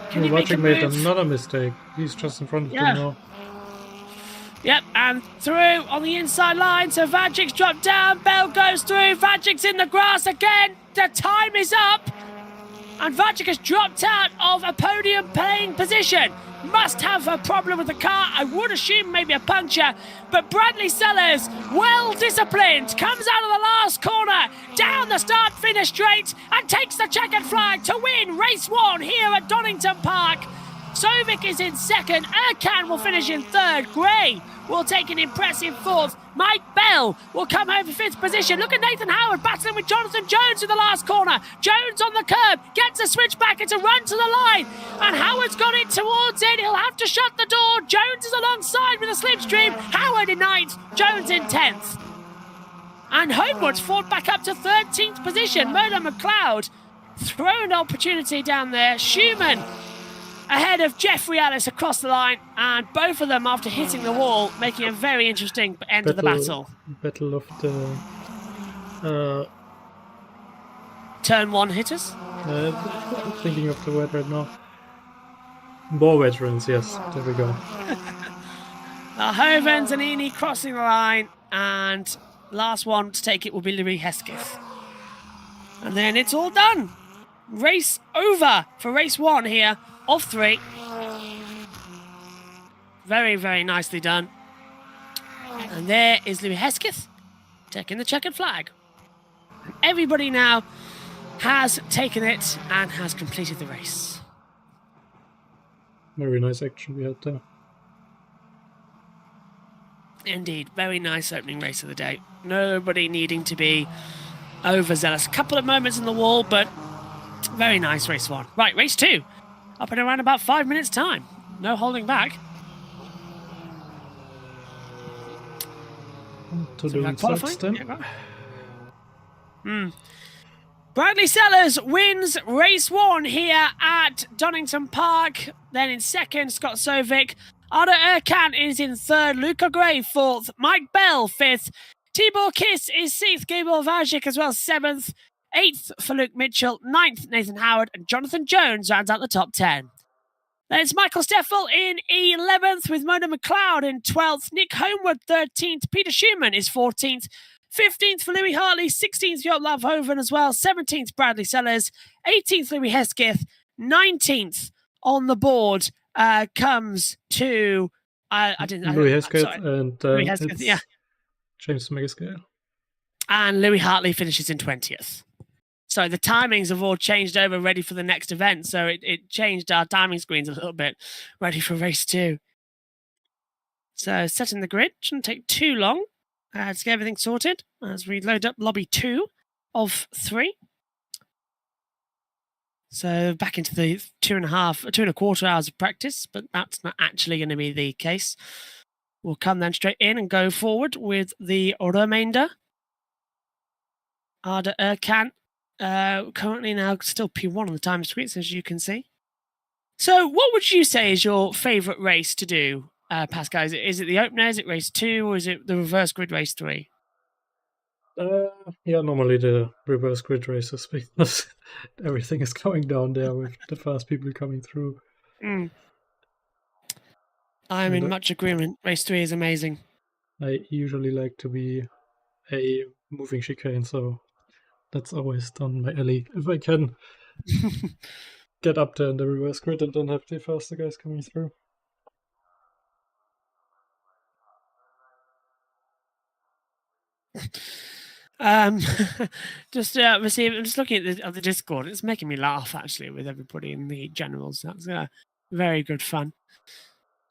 Can he make a move? Made another mistake. He's just in front of him now. Yep, and through on the inside line. So Vajic's dropped down. Bell goes through. Vajic's in the grass again. The time is up. And Vajic has dropped out of a podium playing position. Must have a problem with the car. I would assume maybe a puncture. But Bradley Sellers, well disciplined, comes out of the last corner, down the start-finish straight, and takes the checkered flag to win race 1 here at Donington Park. Sovic is in second. Erkan will finish in third. Gray will take an impressive 4th. Mike Bell will come home for 5th position. Look at Nathan Howard battling with Jonathan Jones in the last corner. Jones on the curb, gets a switch back. It's a run to the line, and Howard's got it towards it. He'll have to shut the door. Jones is alongside with a slipstream. Howard in 9th, Jones in 10th. And Homewood's fought back up to 13th position. Mona McLeod thrown opportunity down there. Schumann ahead of Jeffrey Ellis across the line, and both of them, after hitting the wall, making a very interesting end of the battle. Battle of the Turn 1 hitters? I'm thinking of the word right now. More veterans, yes. There we go. Hove and Zanini crossing the line, and last one to take it will be Louis Hesketh. And then it's all done. Race over for race 1 here of 3. Very, very nicely done. And there is Louis Hesketh taking the checkered flag. And everybody now has taken it and has completed the race. Very nice action we had there. Indeed, very nice opening race of the day. Nobody needing to be overzealous. A couple of moments in the wall, but very nice race 1. Right, race 2. Up in around about 5 minutes' time. No holding back. To the qualifying? Bradley Sellers wins race 1 here at Donington Park. Then in second, Scott Sovic. Arda Erkan is in third. Luca Gray 4th. Mike Bell 5th. Tibor Kiss is 6th. Gabriel Vajic as well 7th. 8th for Luke Mitchell. 9th, Nathan Howard. And Jonathan Jones rounds out the top 10. There's Michael Steffel in 11th with Mona McLeod in 12th. Nick Homewood 13th. Peter Schumann is 14th. 15th for Louis Hartley. 16th Joop Lavhoven as well. 17th Bradley Sellers. 18th Louis Hesketh. 19th on the board comes to... Louis Hesketh and Louis Hesketh, yeah. James McIscale. And Louis Hartley finishes in 20th. So the timings have all changed over, ready for the next event. So it changed our timing screens a little bit, ready for race 2. So setting the grid shouldn't take too long to get everything sorted as we load up lobby 2 of 3. So back into the 2.25 hours of practice, but that's not actually going to be the case. We'll come then straight in and go forward with the remainder. Arda Erkan. Currently now still P1 on the time screens, as you can see. So what would you say is your favourite race to do, Pascal? Is it the opener, is it race 2, or is it the reverse grid race 3? Yeah, normally the reverse grid races, because everything is going down there with the fast people coming through. I'm in much agreement. Race 3 is amazing. I usually like to be a moving chicane, so that's always done my alley. If I can get up there in the reverse grid and then have the faster guys coming through. Just looking at the Discord. It's making me laugh actually with everybody in the generals. That's very good fun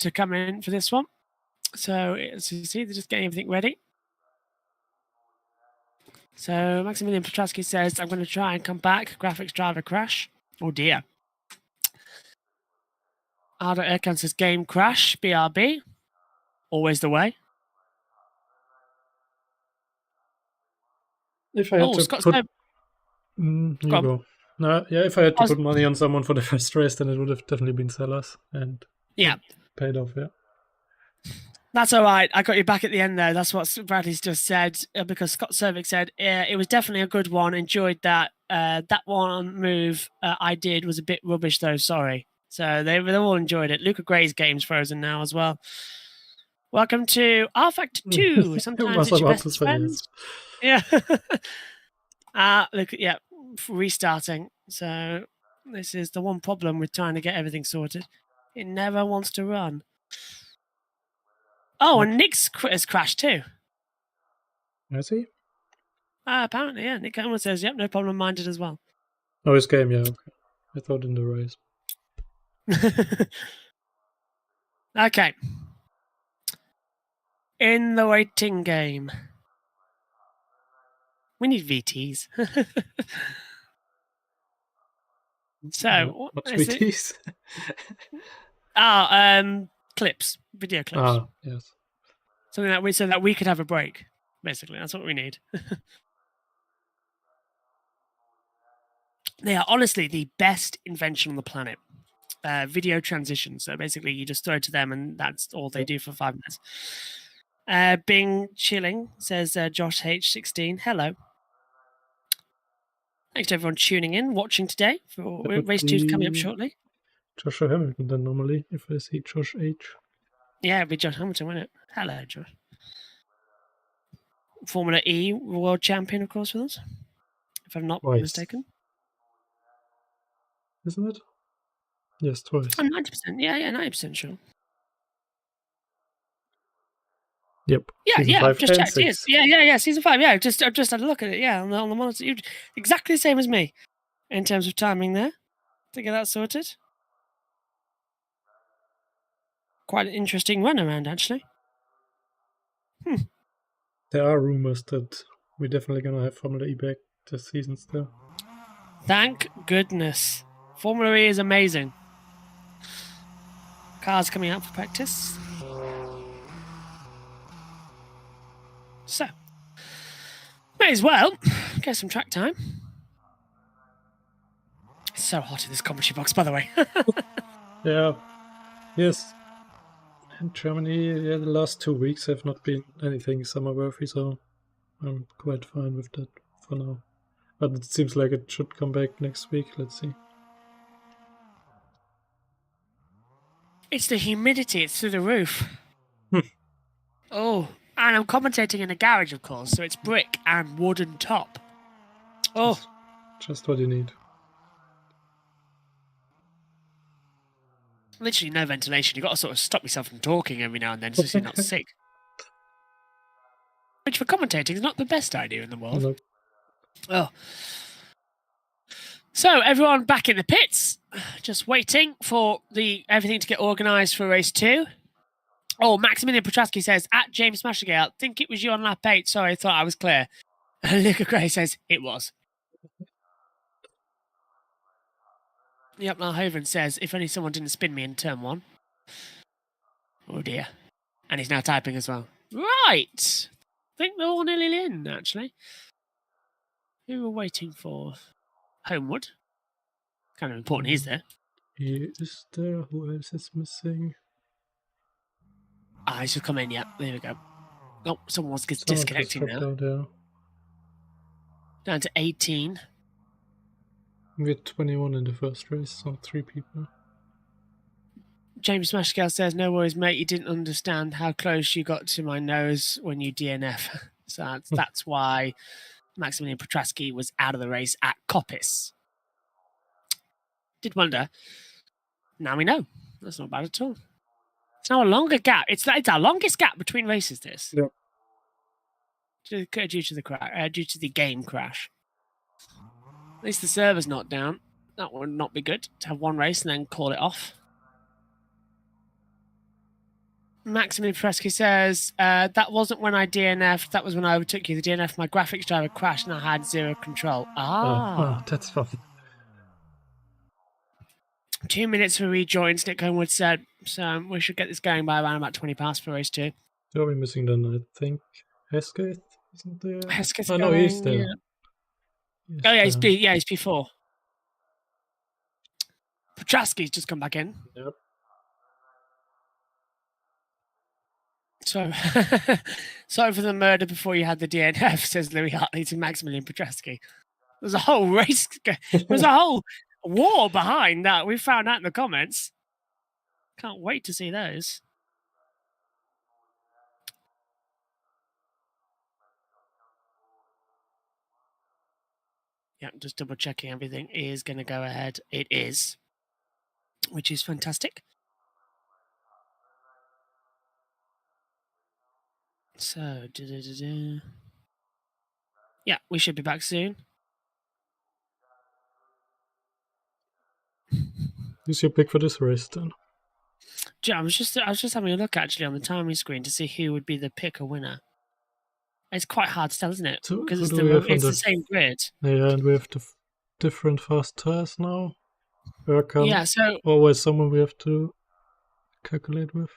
to come in for this one. So as you see, they're just getting everything ready. So Maximilian Petrowski says, I'm going to try and come back. Graphics driver crash. Oh dear. Arda Erkan says, game crash. BRB. Always the way. If I had to put... you go. No, yeah, if I had to put money on someone for the first race, then it would have definitely been Sellers. And yeah. Paid off, yeah. That's all right. I got you back at the end, though. That's what Bradley's just said, because Scott Cervic said, it was definitely a good one. Enjoyed that. That one move I did was a bit rubbish, though. Sorry. So they all enjoyed it. Luca Gray's game's frozen now as well. Welcome to R Factor 2. Sometimes it's your best friends. Yeah. Look, yeah, restarting. So this is the one problem with trying to get everything sorted. It never wants to run. Oh, and Nick's has crashed too. Has he? Apparently, yeah. Nick Coleman says, yep, no problem, minded as well. Oh, his game, yeah. Okay. I thought in the race. Okay. In the waiting game. We need VTs. So, what's VTs? Clips, video clips. Yes. Something so that we could have a break. Basically, that's what we need. They are honestly the best invention on the planet. Video transition. So basically, you just throw it to them, and that's all they do for 5 minutes. Bing Chilling says, Josh H16, hello. Thanks to everyone tuning in, watching today. Race 2 is coming up shortly. Joshua Hamilton then normally, if I see Josh H. Yeah, it'd be Josh Hamilton, wouldn't it? Hello, Josh. Formula E world champion, of course, with us. If I'm not mistaken. Isn't it? Yes, twice. I'm 90%. Yeah, 90% sure. Yep. Yeah, just checked. Yes. Yeah. Season 5. Yeah, I've just had a look at it. Yeah, on the monitor. Exactly the same as me in terms of timing there to get that sorted. Quite an interesting run around, actually. There are rumors that we're definitely going to have Formula E back this season still. Thank goodness. Formula E is amazing. Cars coming out for practice. So, may as well get some track time. It's so hot in this commentary box, by the way. Yeah. Yes. In Germany, the last 2 weeks have not been anything summer-worthy, so I'm quite fine with that for now. But it seems like it should come back next week. Let's see. It's the humidity. It's through the roof. Hmm. Oh, and I'm commentating in a garage, of course, so it's brick and wooden top. Oh. Just what you need. Literally no ventilation. You've got to sort of stop yourself from talking every now and then so you're not sick. Which for commentating is not the best idea in the world. Nope. Oh. So, everyone back in the pits. Just waiting for everything to get organised for race 2. Oh, Maximilian Petrowski says, at James Smashergale, think it was you on lap 8. Sorry, I thought I was clear. And Luca Gray says, it was. Yep, Hoven says, if only someone didn't spin me in turn 1. Oh dear. And he's now typing as well. Right. I think they're all nearly in, actually. Who we're waiting for? Homewood. Kind of important, he's there. He is there. Who else is missing? He's just come in, yeah. There we go. Oh, someone's disconnecting now. Down to 18. We had 21 in the first race, so 3 people. James Smashgale says, no worries, mate. You didn't understand how close you got to my nose when you DNF. So that's why Maximilian Petrowski was out of the race at Coppice. Did wonder. Now we know. That's not bad at all. It's now a longer gap. It's our longest gap between races, this. Yep. Due to the game crash. At least the server's not down. That would not be good to have one race and then call it off. Maximilian Petrowski says, that wasn't when I DNF'd. That was when I overtook you. The DNF, my graphics driver crashed and I had 0 control. That's fun. 2 minutes for rejoin, Snick Homewood said. So we should get this going by around about 20 past for race 2. So we're missing then, I think. Hesketh, isn't there? Hesketh's no, he's there. Yeah. He's P4. Petrowski's just come back in. Yep. So, sorry for the murder before you had the DNF, says Louis Hartley to Maximilian Petrowski. There's a whole race. There's a whole war behind that. We found out in the comments. Can't wait to see those. Yeah, just double checking everything is going to go ahead. It is, which is fantastic. So, yeah, we should be back soon. Who's your pick for this race then? I was just having a look actually on the timing screen to see who would be the pick or winner. It's quite hard to tell, isn't it? Because it's the same grid. Yeah, and we have the different fast tires now. Yeah, so always someone we have to calculate with.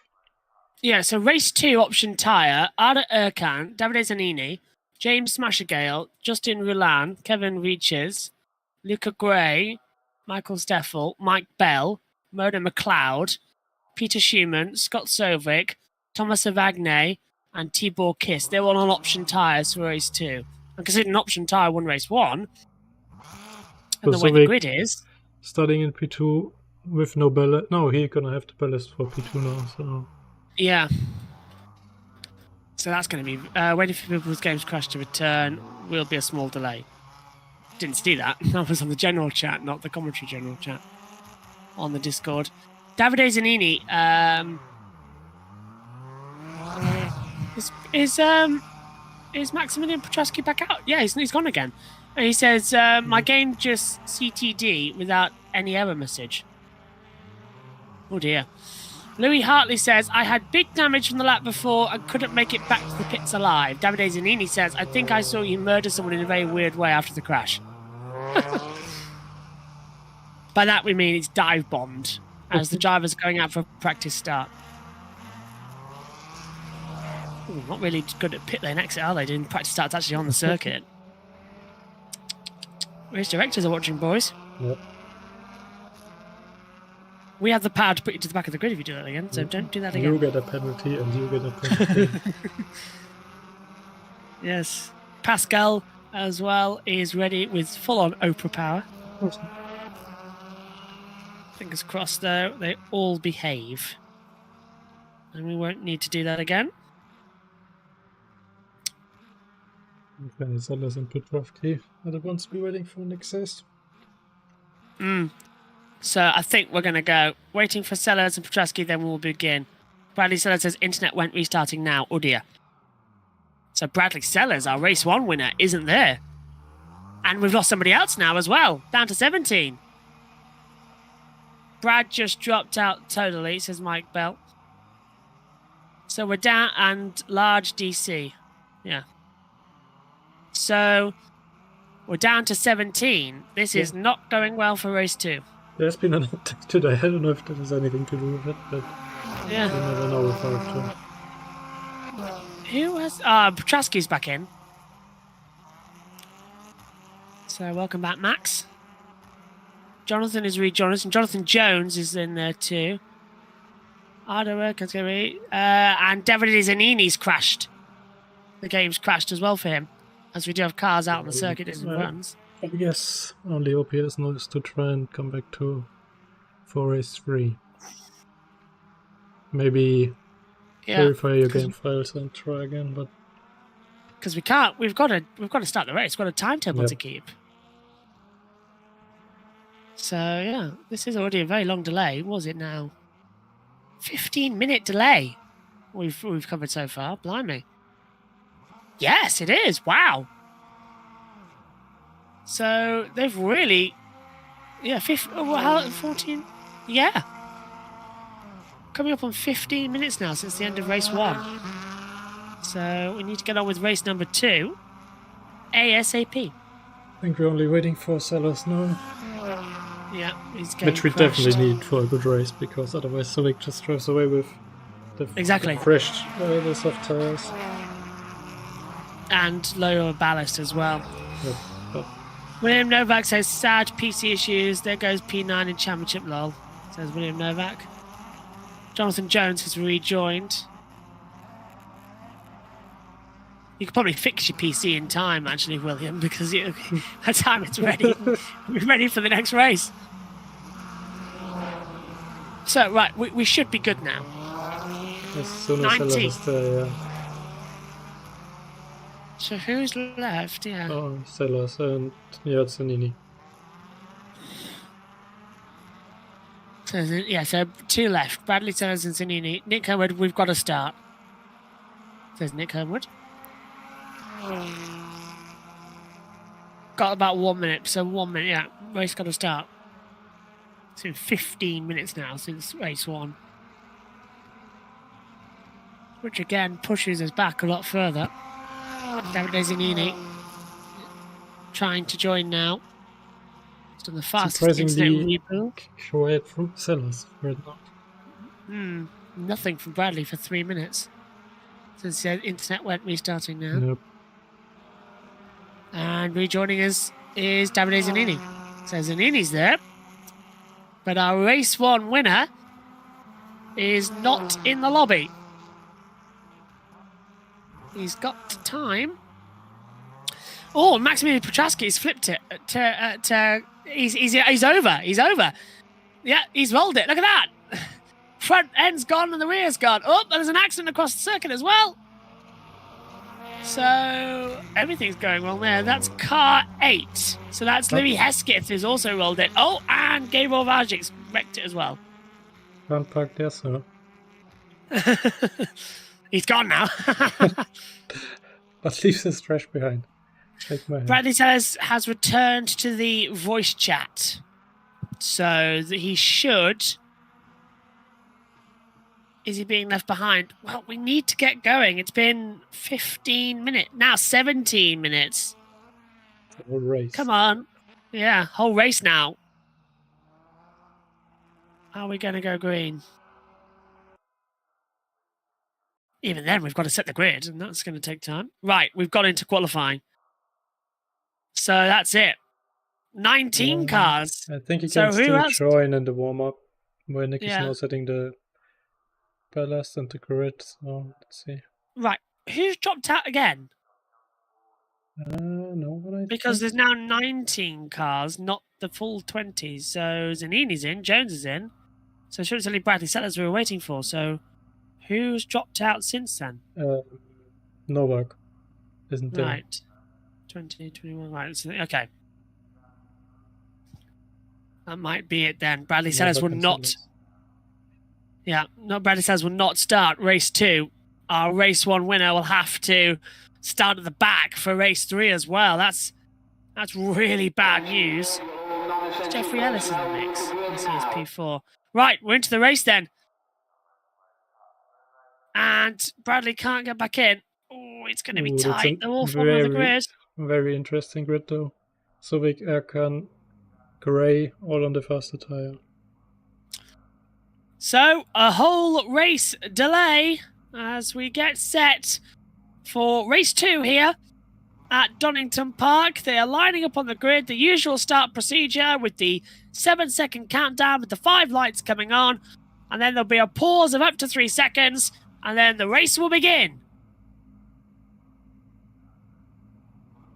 Yeah, so race 2 option tyre, Ada Erkan, Davide Zanini, James Smashergale, Justin Roulan, Kevin Reaches, Luca Gray, Michael Steffel, Mike Bell, Mona McLeod, Peter Schumann, Scott Sovic, Thomas Avagne, and Tibor Kiss. They're all on option tyres for race 2. And considering an option tyre won race 1, and the way the grid is... Starting in P2 with no ballast. No, he's going to have the ballast for P2 now, so... Yeah. So that's going to be... waiting for people's games crash to return will be a small delay. Didn't see that. That was on the general chat, not the commentary general chat. On the Discord. Davide Zanini... Is Maximilian Petrowski back out? Yeah, he's gone again. And he says, my game just CTD without any error message. Oh dear. Louis Hartley says, I had big damage from the lap before and couldn't make it back to the pits alive. Davide Zanini says, I think I saw you murder someone in a very weird way after the crash. By that we mean it's dive bombed as the drivers are going out for a practice start. Ooh, not really good at pit lane exit, are they? Doing practice starts actually on the circuit. Race directors are watching, boys. Yep. We have the power to put you to the back of the grid if you do that again, so don't do that again. You get a penalty and you get a penalty. Yes. Pascal, as well, is ready with full-on Oprah power. Fingers crossed, though, they all behave. And we won't need to do that again. Okay, Sellers and Petrovsky are the ones we're waiting for next test. So I think we're going to go waiting for Sellers and Petrovsky, then we'll begin. Bradley Sellers says internet went restarting now. Oh dear. So Bradley Sellers, our race 1 winner, isn't there. And we've lost somebody else now as well, down to 17. Brad just dropped out totally, says Mike Bell. So we're down, and large DC. Yeah. So we're down to 17. This is not going well for race 2. There's been an update today. I don't know if that has anything to do with it, but yeah, you never know with our. Who has... Petrovsky's back in. So welcome back, Max. Jonathan is rejoined us, and Jonathan Jones is in there too. And David Zanini's crashed. The game's crashed as well for him, as we do have cars out on the circuit in runs. Yes, only OPS knows to try and come back to for race 3. Maybe verify your game files and try again, but because we can't, we've got to start the race. We've got a timetable to keep. So yeah, this is already a very long delay. What was it now? 15-minute delay. We've covered so far. Blimey. Yes, it is. Wow. So they've really, 14. Yeah. Coming up on 15 minutes now since the end of race 1. So we need to get on with race number 2 ASAP. I think we're only waiting for Sellers now. Yeah, he's getting which we crashed. definitely need for a good race, because otherwise Sulik just drives away with the fresh, the soft tires. And lower ballast as well. Yep. William Novak says sad PC issues. There goes P9 in championship lol. Says William Novak. Jonathan Jones has rejoined. You could probably fix your PC in time, actually, William, because by the time it's ready, we're ready for the next race. So, right, we should be good now. As soon as 19. Sellers is there, yeah. So who's left? Yeah. Oh, Sellers and Zanini. So 2 left. Bradley Sellers and Zanini. Nick Herwood, we've got to start. Says Nick Herwood. Got about 1 minute, so 1 minute, yeah. Race got to start. It's been 15 minutes now since race 1. Which again pushes us back a lot further. David Zanini trying to join now. He's done the fastest instant rebuild. Quiet from Sellers, right now. Nothing from Bradley for 3 minutes. Since the internet went restarting now. Yep. And rejoining us is David Zanini. So Zanini's there. But our race 1 winner is not in the lobby. He's got time. Oh, Maximilian Petrovsky's flipped it. He's over. He's over. Yeah, he's rolled it. Look at that. Front end's gone and the rear's gone. Oh, there's an accident across the circuit as well. So everything's going wrong there. That's car 8. So that's Louis Hesketh who's also rolled it. Oh, and Gabriel Vajic's wrecked it as well. Can't park there, sir. He's gone now. But leaves his trash behind. Shake my hand. Bradley Sellers has returned to the voice chat. So that he should... Is he being left behind? Well, we need to get going. It's been 15 minutes. Now 17 minutes. The whole race. Come on. Yeah, whole race now. Are we going to go green? Even then, we've got to set the grid, and that's going to take time. Right, we've got into qualifying. So that's it. 19 cars. I think you can still join in the warm-up, where Nick is now setting the ballast and the grid. So let's see. Right, who's dropped out again? No, because there's now 19 cars, not the full 20. So Zanini's in, Jones is in. So it should only Bradley Sellers we were waiting for. So Who's dropped out since then? Novak, isn't there? Right. 2021. Right. So, okay. That might be it then. Bradley Sellers will not. Yeah, no. Bradley Sellers will not start race 2. Our race 1 winner will have to start at the back for race 3 as well. That's really bad news. Is Jeffrey Ellis in the mix? This is P4. Right, we're into the race then. And Bradley can't get back in. Oh, it's going to be tight. They're all from the grid. Very interesting grid though. Sovik, Erkan, Gray, all on the faster tyre. So, a whole race delay as we get set for race 2 here at Donington Park. They are lining up on the grid, the usual start procedure with the 7-second countdown with the 5 lights coming on, and then there'll be a pause of up to 3 seconds, and then the race will begin.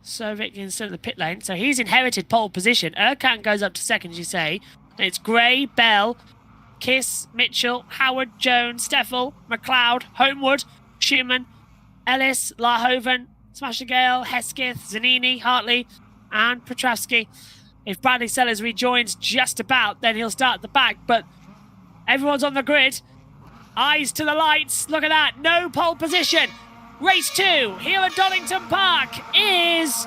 Sovik instead of the pit lane, so he's inherited pole position. Erkan goes up to second, as you say. It's Gray, Bell, Kiss, Mitchell, Howard, Jones, Steffel, McLeod, Homewood, Schumann, Ellis, Larhoven, Smashagale, Hesketh, Zanini, Hartley, and Petrovsky. If Bradley Sellers rejoins just about, then he'll start at the back, but everyone's on the grid. Eyes to the lights. Look at that. No pole position. Race 2 here at Donington Park is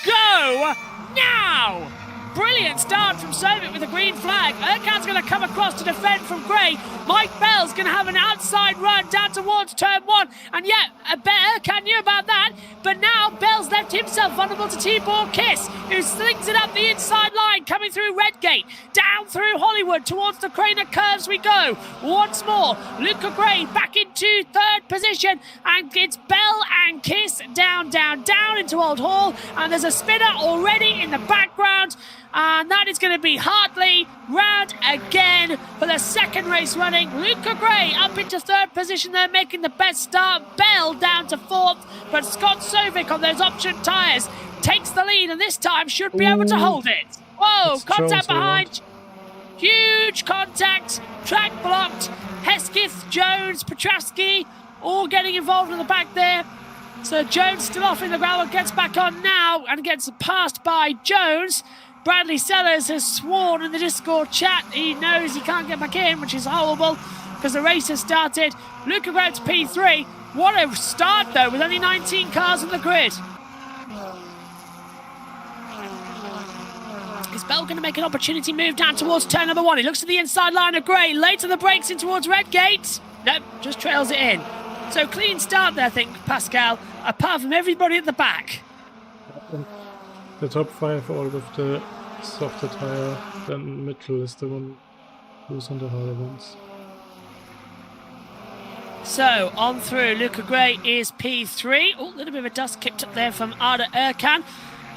go now. Brilliant start from Sovik with a green flag. Erkan's going to come across to defend from Gray. Mike Bell's going to have an outside run down towards turn 1. And yet, Erkan knew about that. But now Bell's left himself vulnerable to Tibor Kiss, who slings it up the inside line, coming through Redgate, down through Hollywood, towards the Craner curves we go. Once more, Luca Gray back into 3rd position. And it's Bell and Kiss down into Old Hall. And there's a spinner already in the background. And that is going to be Hartley round again for the 2nd race running. Luca Gray up into 3rd position there, making the best start. Bell down to 4th, but Scott Sovik on those option tyres takes the lead, and this time should be able to hold it. Whoa, it's contact behind. Huge contact, track blocked. Hesketh, Jones, Petrovsky all getting involved in the back there. So Jones still off in the gravel, gets back on now and gets passed by Jones. Bradley Sellers has sworn in the Discord chat he knows he can't get back in, which is horrible because the race has started. Luca Gray to P3. What a start, though, with only 19 cars on the grid. Is Bell going to make an opportunity move down towards turn number 1? He looks to the inside line of Gray. Late on the brakes in towards Redgate. Nope, just trails it in. So clean start there, I think, Pascal, apart from everybody at the back. The top 5 all with the softer tyre, then Mitchell is the one who's on the harder ones. So on through, Luca Gray is P3. Oh, a little bit of a dust kicked up there from Arda Erkan.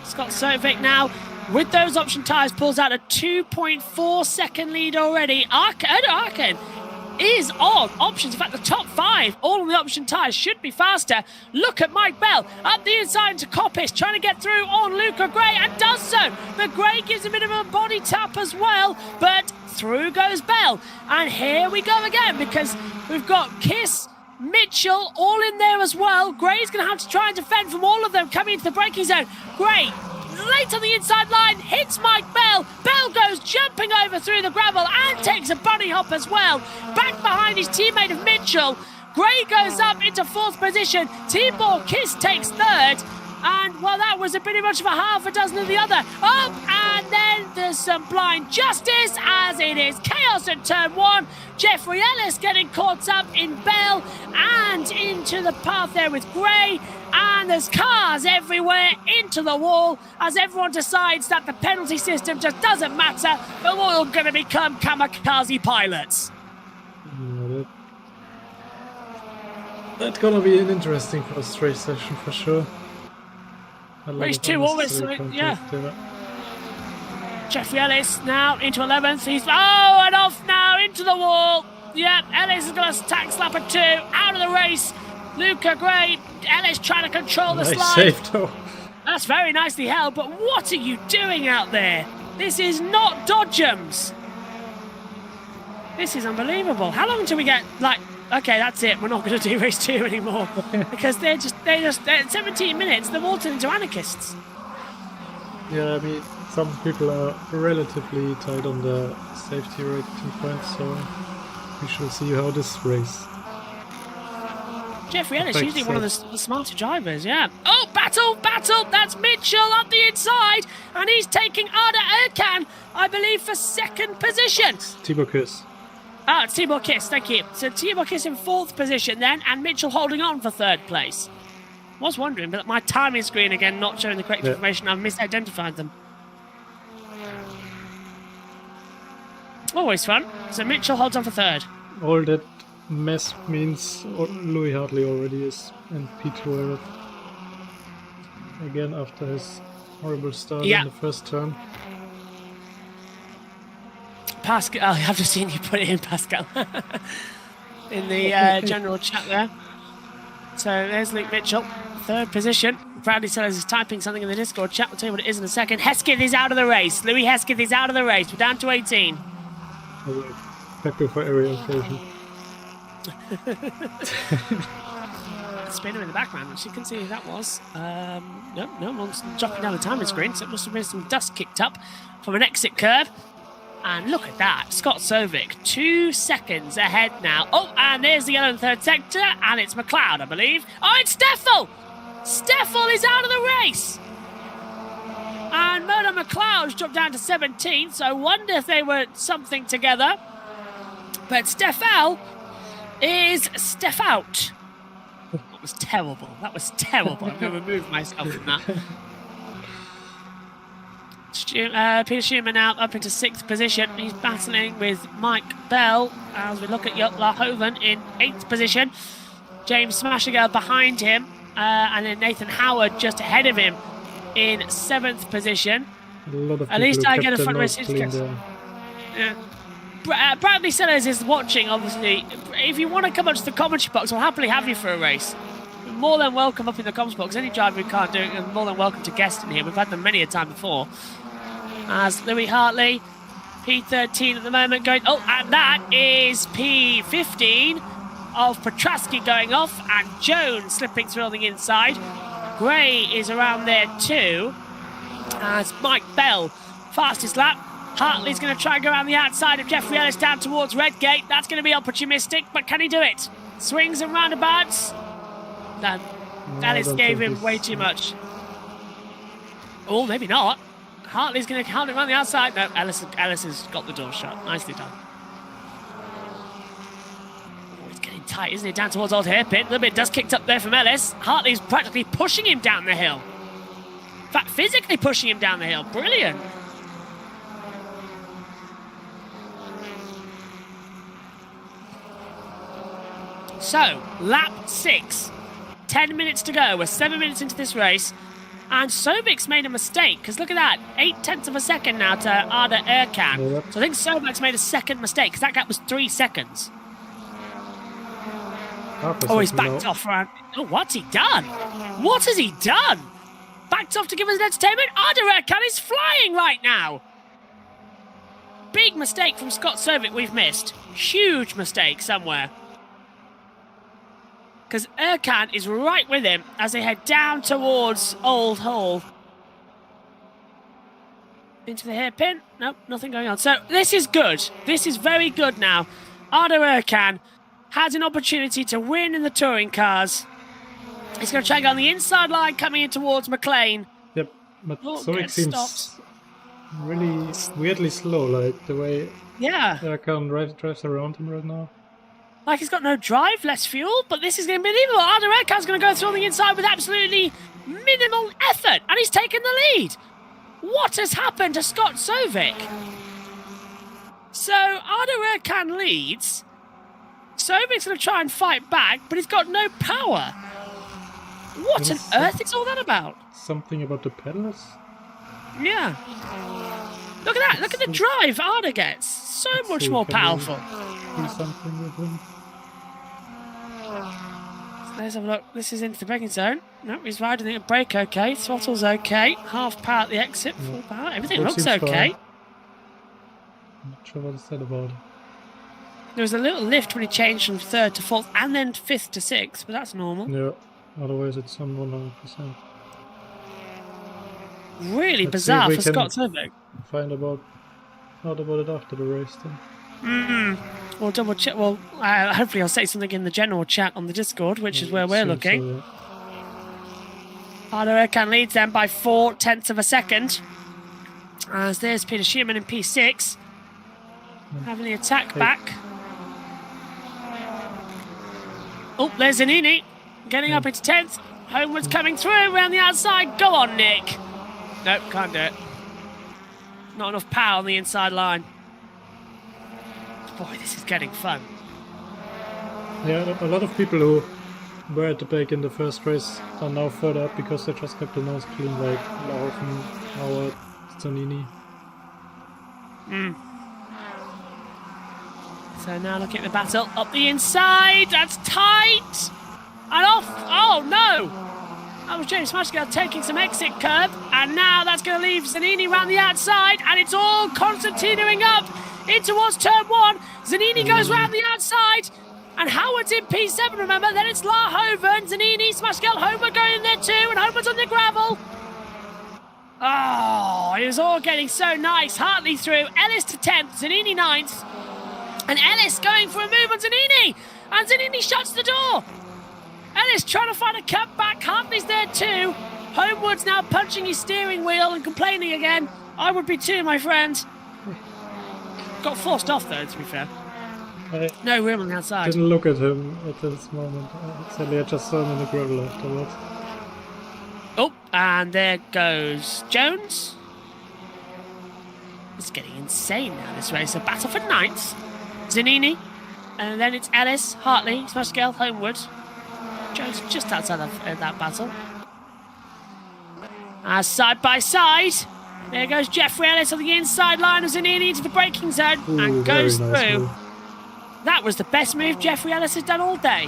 Scott Sovik now with those option tyres pulls out a 2.4 second lead already. Erkan is on options. In fact, the top 5, all of the option tyres should be faster. Look at Mike Bell up the inside into Coppice, trying to get through on Luca Gray, and does so. But Gray gives a bit of a body tap as well, but through goes Bell. And here we go again, because we've got Kiss, Mitchell all in there as well. Gray's going to have to try and defend from all of them coming into the braking zone. Gray late on the inside line, hits Mike Bell. Bell goes jumping over through the gravel and takes a bunny hop as well. Back behind his teammate of Mitchell. Gray goes up into 4th position. Tibor Kiss takes 3rd. And, well, that was a pretty much of a half a dozen of the other. Up, and then there's some blind justice as it is chaos in turn 1. Jeffrey Ellis getting caught up in Bell and into the path there with Gray. And there's cars everywhere into the wall as everyone decides that the penalty system just doesn't matter. They're all going to become kamikaze pilots. That's going to be an interesting first race session for sure. Race 2 always, yeah. Jeffrey Ellis now into 11th. He's and off now into the wall. Yep, Ellis is going to tax slap a 2 out of the race. Luca Gray, Ellis trying to control the slide. Safe, though. That's very nicely held, but what are you doing out there? This is not Dodgems. This is unbelievable. How long until we get, like, okay, that's it. We're not going to do race 2 anymore because they're 17 minutes. They've all turned into anarchists. Yeah, I mean, some people are relatively tight on the safety rating points, so we shall see how this race. Jeffrey Ellis, usually one of the smarter drivers, yeah. Oh, battle! That's Mitchell up the inside, and he's taking Arda Erkan, I believe, for 2nd position. Tibor Kiss. Ah, it's Tibor Kiss, thank you. So Tibor Kiss in 4th position then, and Mitchell holding on for 3rd place. I was wondering, but my timing screen again not showing the correct information. I've misidentified them. Always fun. So Mitchell holds on for 3rd. All that mess means Louis Hartley already is in P2 again after his horrible start in the first turn. Pascal, I've just seen you put it in, Pascal, in the general chat there. So there's Luke Mitchell, 3rd position. Bradley Sellers is typing something in the Discord chat. I'll tell you what it is in a second. Hesketh is out of the race. Louis Hesketh is out of the race. We're down to 18. Happy for area inflation. Spinner in the background, which you can see who that was. No one's dropping down the timing screen, so it must have been some dust kicked up from an exit curb. And look at that, Scott Sovic, 2 seconds ahead now. Oh, and there's the yellow and 3rd sector, and it's McLeod, I believe. Oh, it's Steffel! Steffel is out of the race! And Mona McLeod's dropped down to 17th, so I wonder if they were something together. But Steffel is Steff out. That was terrible. I'm going to remove myself from that. Peter Schumann now up into 6th position. He's battling with Mike Bell as we look at Jotla Hoven in 8th position. James Smashiger behind him, and then Nathan Howard just ahead of him in 7th position. At least I get a front race. Bradley Sellers is watching, obviously. If you want to come up to the commentary box, I'll happily have you for a race. You're more than welcome up in the comms box. Any driver who can't do it, you're more than welcome to guest in here. We've had them many a time before. As Louis Hartley, P13 at the moment, going... Oh, and that is P15 of Petrasky going off, and Jones slipping through on the inside. Gray is around there too. As Mike Bell, fastest lap. Hartley's going to try and go around the outside of Jeffrey Ellis down towards Redgate. That's going to be opportunistic, but can he do it? Swings and roundabouts. No, Ellis gave him way too much. Oh, maybe not. Hartley's going to count it around the outside. No, Ellis has got the door shut. Nicely done. Oh, he's getting tight, isn't he? Down towards Old Hairpin. A little bit of dust kicked up there from Ellis. Hartley's practically pushing him down the hill. In fact, physically pushing him down the hill. Brilliant. So, lap 6. 10 minutes to go. We're 7 minutes into this race. And Sobek's made a mistake, because look at that. 0.8 of a second now to Arda Erkan. Yep. So I think Sobek's made a second mistake, because that gap was 3 seconds. Oh, he's backed off around... Oh, what's he done? What has he done? Backed off to give us an entertainment? Arda Erkan is flying right now. Big mistake from Scott Sobek we've missed. Huge mistake somewhere. Because Erkan is right with him as they head down towards Old Hall. Into the hairpin. Nope, nothing going on. So this is good. This is very good now. Arda Erkan has an opportunity to win in the touring cars. He's going to try and go on the inside line coming in towards McLean. Yep, but Sobek seems really weirdly slow, like the way Erkan drives around him right now. Like he's got no drive, less fuel, but this is going to be unbelievable. Arda Erkan's going to go through on the inside with absolutely minimal effort, and he's taken the lead. What has happened to Scott Sovic? So Arda Erkan leads. Sovic's going to try and fight back, but he's got no power. What on earth is all that about? Something about the pedals? Yeah. Look at that. Look at the drive Arda gets. So much more powerful. Do something with him. Let's have a look. This is into the braking zone. No, he's riding the brake okay. Throttle's okay. Half power at the exit. Full power. Everything looks okay. I'm not sure what I said about it. There was a little lift when he changed from 3rd to 4th and then 5th to 6th, but that's normal. Yeah, otherwise it's on 100%. Really bizarre for Scott Turbo. Find out about it after the race then. We'll double check. Well, hopefully I'll say something in the general chat on the Discord, which is where we're looking. So, yeah. Ardo Erkan leads them by 0.4 of a second. As there's Peter Shearman in P6. Having the attack back. Oh, there's Zanini. Getting up into 10th. Homewood's coming through around the outside. Go on, Nick. Nope, can't do it. Not enough power on the inside line. Boy, this is getting fun. Yeah, a lot of people who were at the back in the first race are now further up because they just kept the nose clean, like Laufen, Howard, Zanini. So now looking at the battle. Up the inside. That's tight. And off. Oh, no. That was James Smashgale taking some exit curb. And now that's going to leave Zanini round the outside. And it's all Constantinoing up in towards turn 1. Zanini goes round the outside. And Howard's in P7, remember. Then it's Lahoven, Zanini, Smashgale, Homer going in there too. And Homer's on the gravel. Oh, it was all getting so nice. Hartley through. Ellis to 10th. Zanini 9th. And Ellis going for a move on Zanini. And Zanini shuts the door. Ellis trying to find a cut back. Hartley's there too. Homewood's now punching his steering wheel and complaining again. I would be too, my friend. Got forced off though, to be fair. No room on the outside. Didn't look at him at this moment. Sadly, I just saw him in the gravel afterwards. Oh, and there goes Jones. It's getting insane now this race. A battle for 9th. Zanini. And then it's Ellis, Hartley, Smashgale, Homewood. Jones just outside of that battle. Side by side. There goes Jeffrey Ellis on the inside line of Zanini into the braking zone. Ooh, and goes nice through. move. That was the best move Jeffrey Ellis has done all day.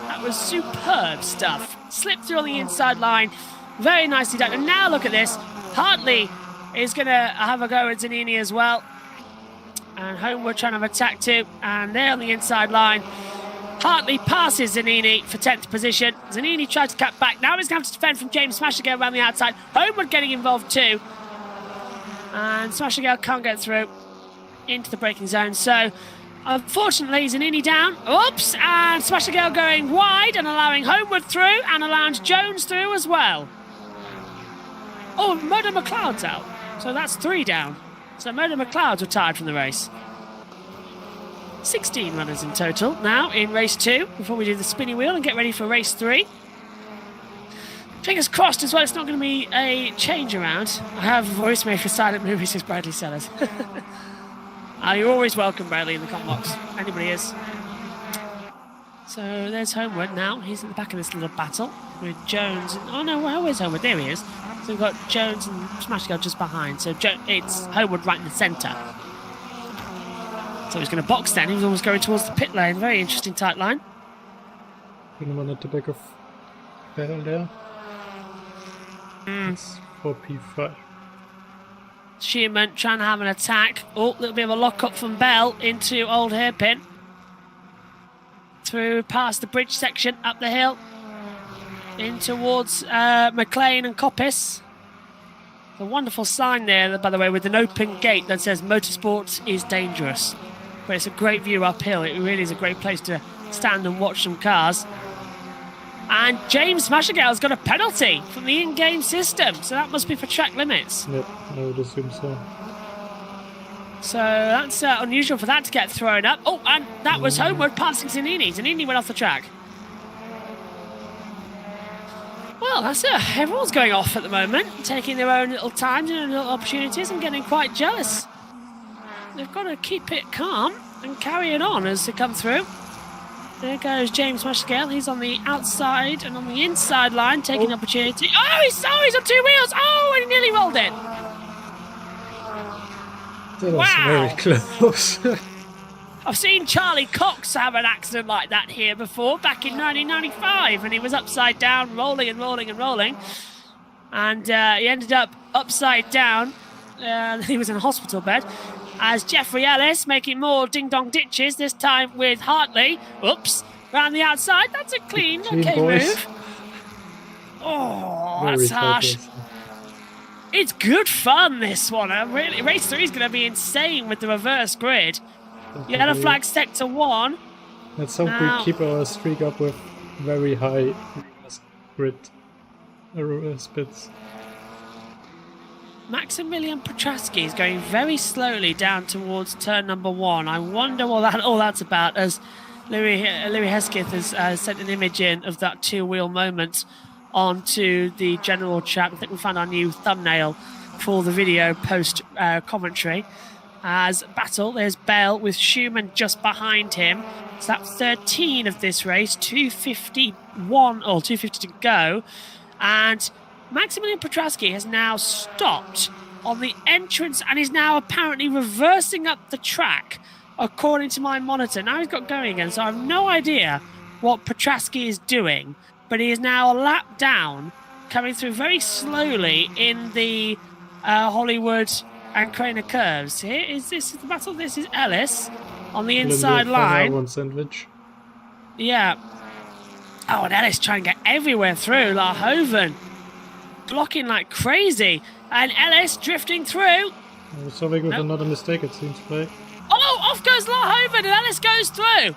That was superb stuff. Slipped through on the inside line. Very nicely done. And now look at this. Hartley is going to have a go at Zanini as well. And Homewood trying to attack too. And they're on the inside line. Hartley passes Zanini for 10th position. Zanini tried to cut back. Now he's going to have to defend from James Smashgale around the outside. Homewood getting involved too. And Smashgale can't get through into the braking zone. So, unfortunately, Zanini down. Oops! And Smashgale going wide and allowing Homewood through and allowing Jones through as well. Oh, Murdo McLeod's out. So that's 3 down. So Murdo McLeod's retired from the race. 16 runners in total now in race 2 before we do the spinny wheel and get ready for race 3. Fingers crossed as well, it's not going to be a change around. I have a voice made for silent movies, says Bradley Sellers. You're always welcome, Bradley, in the comment box. Anybody is. So there's Homewood now. He's in the back of this little battle with Jones. Oh no, where's Homewood? There he is. So we've got Jones and Smashgale just behind. So it's Homewood right in the centre. So he's going to box then. He was almost going towards the pit lane. Very interesting tight line. Anyone at the back of Bell there? It's for P5. Shearman trying to have an attack. Oh, a little bit of a lock-up from Bell into Old Hairpin. Through past the bridge section, up the hill. In towards McLean and Coppice. A wonderful sign there, by the way, with an open gate that says motorsport is dangerous. But it's a great view uphill. It really is a great place to stand and watch some cars. And James Smashgale's got a penalty from the in-game system, so that must be for track limits. Yep, I would assume so. So that's unusual for that to get thrown up. Oh, and that was Homewood passing Zanini. Zanini went off the track. Well, that's it. Everyone's going off at the moment, taking their own little times and little opportunities. I'm getting quite jealous. They've got to keep it calm and carry it on as they come through. There goes James Smashgale. He's on the outside and on the inside line, taking opportunity. Oh, he's on 2 wheels. Oh, and he nearly rolled it. That was very close. I've seen Charlie Cox have an accident like that here before, back in 1995, and he was upside down, rolling and rolling and rolling. And he ended up upside down. He was in a hospital bed. as Jeffrey Ellis making more ding-dong ditches, this time with Hartley. Oops, round the outside. That's a clean okay boys. move. Oh, Very that's harsh. tight. It's good fun, this one. Really, race 3 is going to be insane with the reverse grid. Yellow flag sector 1. Let's hope we keep our streak up with very high reverse grid spits. Maximilian Petrasky is going very slowly down towards turn number 1. I wonder what all that's about, as Louis Hesketh has sent an image in of that two-wheel moment onto the general chat. I think we found our new thumbnail for the video post commentary. As battle, there's Bell with Schumann just behind him. It's lap 13 of this race, 2:51 or 2:50 to go, and Maximilian Petrasky has now stopped on the entrance and is now apparently reversing up the track, according to my monitor. Now he's got going again, so I have no idea what Petrasky is doing, but he is now a lap down, coming through very slowly in the Hollywood and Craner curves. Here is this the battle. This is Ellis on the inside line. One sandwich. Yeah. Oh, and Ellis trying to get everywhere through. La Hoven blocking like crazy, and Ellis drifting through. Something with another mistake, it seems like. Oh, off goes La Hoven, and Ellis goes through.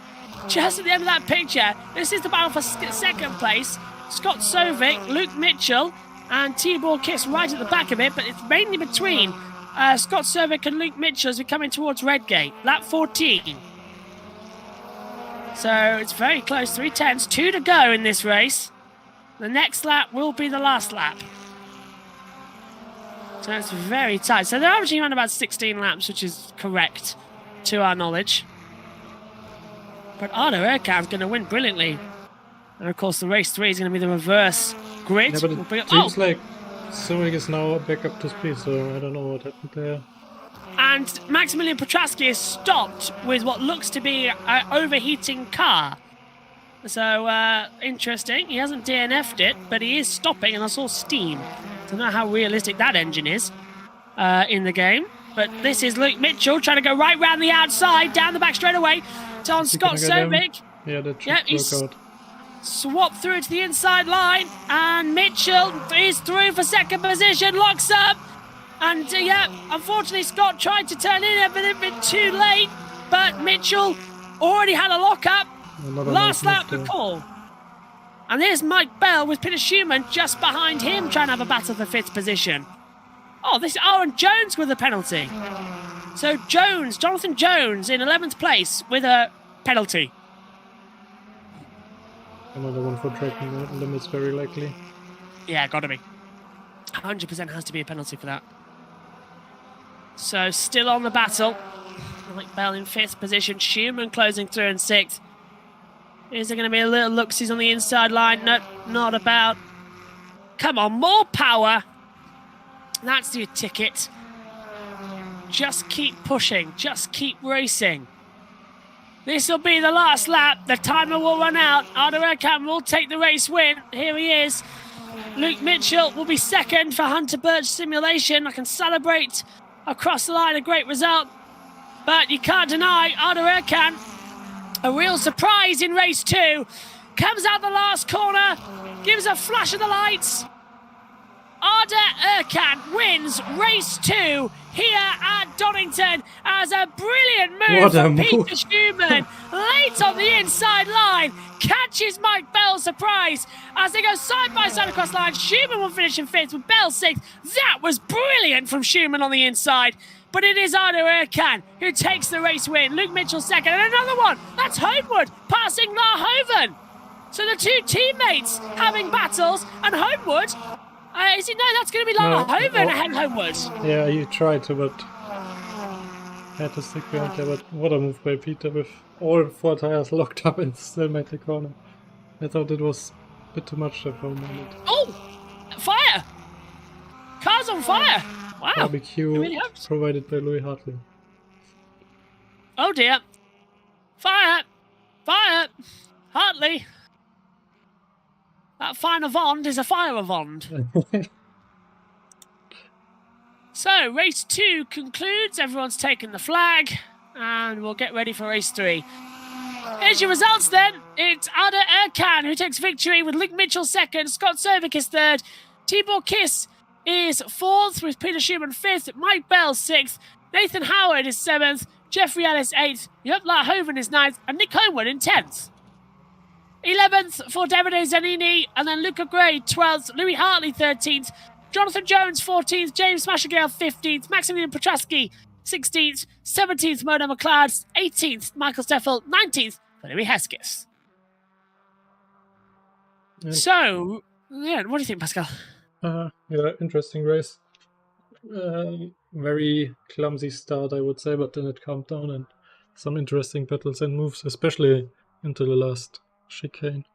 Just at the end of that picture, this is the battle for second place. Scott Sovic, Luke Mitchell, and Tibor Kiss right at the back of it, but it's mainly between Scott Sovic and Luke Mitchell as we're coming towards Redgate. Lap 14. So it's very close, 3/10, 2 to go in this race. The next lap will be the last lap. So it's very tight. So they're averaging around about 16 laps, which is correct to our knowledge. But Arno Erkan's going to win brilliantly. And of course, the race 3 is going to be the reverse grid. Yeah, but it seems like Sovic is now back up to speed, so I don't know what happened there. And Maximilian Petrasky is stopped with what looks to be an overheating car. So, interesting. He hasn't DNF'd it, but he is stopping, and I saw steam. I don't know how realistic that engine is in the game. But this is Luke Mitchell trying to go right round the outside, down the back straight away. It's on Scott Sovic. Yeah, that should work out. Swapped through to the inside line, and Mitchell is through for second position, locks up. And, unfortunately, Scott tried to turn in a bit too late, but Mitchell already had a lock-up. Last lap to call. And there's Mike Bell with Peter Schumann just behind him trying to have a battle for 5th position. And Jones with a penalty. So Jonathan Jones in 11th place with a penalty. Another one for tracking limits, very likely. Yeah, gotta be. 100% has to be a penalty for that. So still on the battle. Mike Bell in 5th position. Schumann closing through in 6th. Is there going to be a little look-sees on the inside line? No, not about. Come on, more power. That's your ticket. Just keep pushing. Just keep racing. This will be the last lap. The timer will run out. Arno Erkan will take the race win. Here he is. Luke Mitchell will be second for Hunter Birch Simulation. I can celebrate across the line a great result. But you can't deny Arno Erkan, a real surprise in race 2. Comes out the last corner, gives a flash of the lights. Arda Erkan wins race 2 here at Donington as a brilliant move from Peter Schumann. Late on the inside line, catches Mike Bell's surprise as they go side by side across the line. Schumann will finish in 5th with Bell 6th. That was brilliant from Schumann on the inside. But it is Arno Erkan who takes the race win. Luke Mitchell second, and another one. That's Homewood passing La Hoven. So the two teammates having battles, and Homewood, that's going to be La Hoven ahead of Homewood. Yeah, he tried to, but had to stick behind there. But what a move by Peter with all 4 tires locked up and still made the corner. I thought it was a bit too much there for a moment. Oh, fire! Car's on fire. Wow. Barbecue really provided by Louis Hartley. Oh dear. Fire! Fire! Hartley! That fire Vond is a fire Vond. So, race 2 concludes. Everyone's taken the flag, and we'll get ready for race 3. Here's your results then. It's Ada Erkan who takes victory with Luke Mitchell second, Scott Cervic is third, Tibor Kiss is fourth with Peter Schumann fifth, Mike Bell sixth, Nathan Howard is seventh, Jeffrey Ellis eighth, Jutla Hoven is ninth, and Nick Homewood in 10th. 11th for Davide Zanini, and then Luca Gray 12th, Louis Hartley 13th, Jonathan Jones 14th, James Mashagale 15th, Maximilian Petrowski 16th, 17th, Mona McLeod, 18th, Michael Steffel, 19th, for Louis Hesketh. Yeah. So, yeah, what do you think, Pascal? Yeah, interesting race. Very clumsy start, I would say, but then it calmed down and some interesting battles and moves, especially into the last chicane.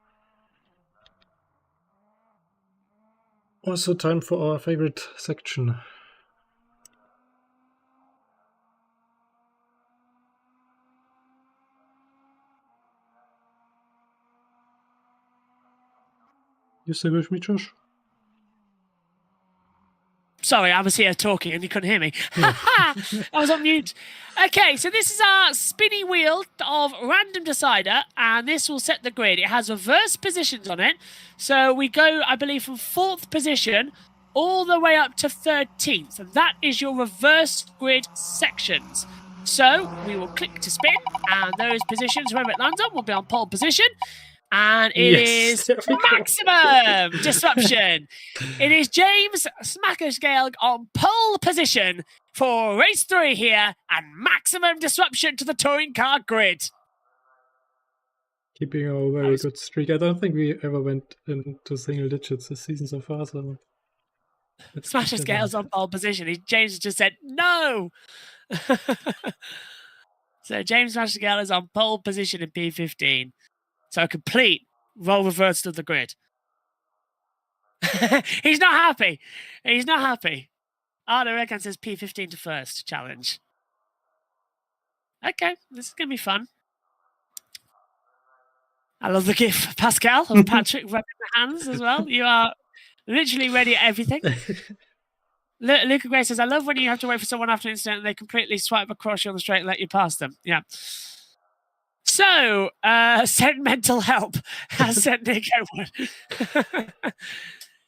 Also time for our favorite section. You still with me, Josh? Sorry, I was here talking and you couldn't hear me. I was on mute. Okay, so this is our spinny wheel of random decider, and this will set the grid. It has reverse positions on it. So we go, I believe, from 4th position all the way up to 13th. And that is your reverse grid sections. So we will click to spin, and those positions, wherever it lands on, will be on pole position. And it is maximum disruption. It is James Smackersgale on pole position for race 3 here, and maximum disruption to the touring car grid. Keeping a very good streak. I don't think we ever went into single digits this season so far. So Smackersgale's on pole position. James just said no. So James Smackersgale is on pole position in P15. So a complete role reversal of the grid. He's not happy. He's not happy. Arda Reckon says P15 to first challenge. Okay, this is going to be fun. I love the gif, Pascal, of Patrick rubbing the hands as well. You are literally ready at everything. Luca Gray says, I love when you have to wait for someone after an incident and they completely swipe across you on the straight and let you pass them. Yeah. So, send mental help, has sent Nick Edward.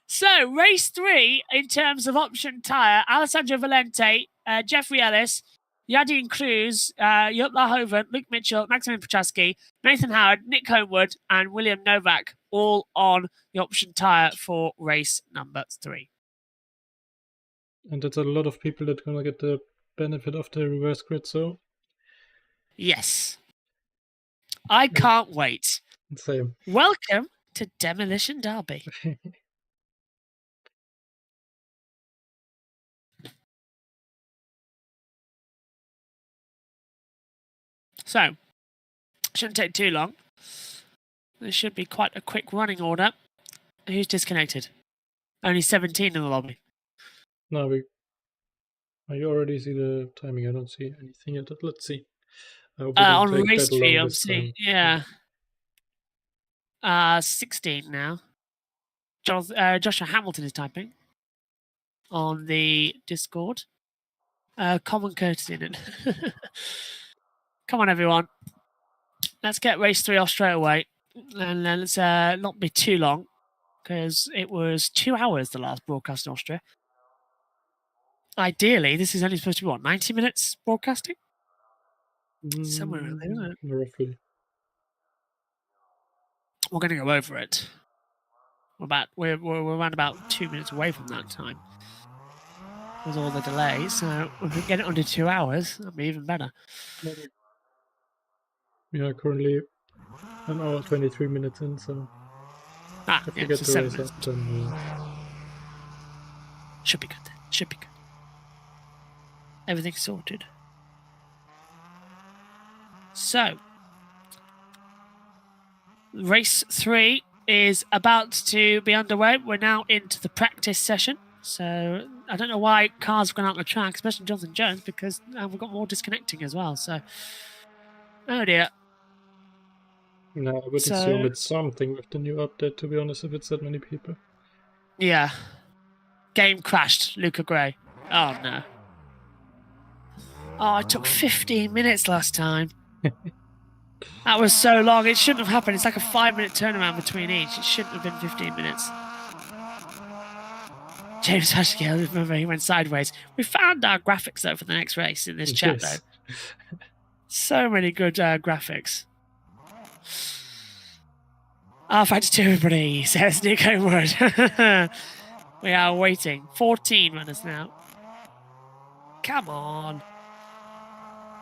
So, race 3, in terms of option tyre, Alessandro Valente, Jeffrey Ellis, Yadin Cruz, Jutla Hoven, Luke Mitchell, Maximilian Petrowski, Nathan Howard, Nick Homewood, and William Novak, all on the option tyre for race number 3. And that's a lot of people that are going to get the benefit of the reverse grid, so... Yes. I can't wait. Same. Welcome to Demolition Derby. So, shouldn't take too long. This should be quite a quick running order. Who's disconnected? Only 17 in the lobby. No, you already see the timing. I don't see anything yet. Let's see. On race 3, I'm seeing. Yeah. 16 now. Joshua Hamilton is typing on the Discord. Common courtesy in it. Come on, everyone. Let's get race 3 off straight away. And let's not be too long, because it was 2 hours the last broadcast in Austria. Ideally, this is only supposed to be, 90 minutes broadcasting? Somewhere around there, isn't it? Roughly. We're going to go over it. We're around about 2 minutes away from that time. With all the delays, so if we get it under 2 hours, that'd be even better. We are currently an hour 23 minutes in, so if we get the race up, then should be good then. Should be good. Everything's sorted. So, race 3 is about to be underway. We're now into the practice session. So, I don't know why cars have gone out on the track, especially Jonathan Jones, because we've got more disconnecting as well. So, oh dear. No, I would assume it's something with the new update, to be honest, if it's that many people. Yeah. Game crashed, Luca Gray. Oh, no. Oh, it took 15 minutes last time. That was so long. It shouldn't have happened. It's like a 5-minute turnaround between each. It shouldn't have been 15 minutes. James Hashgill, remember, he went sideways. We found our graphics, though, for the next race in this chat, though. So many good graphics. Thanks to everybody, says Nick Homewood. We are waiting. 14 runners now. Come on.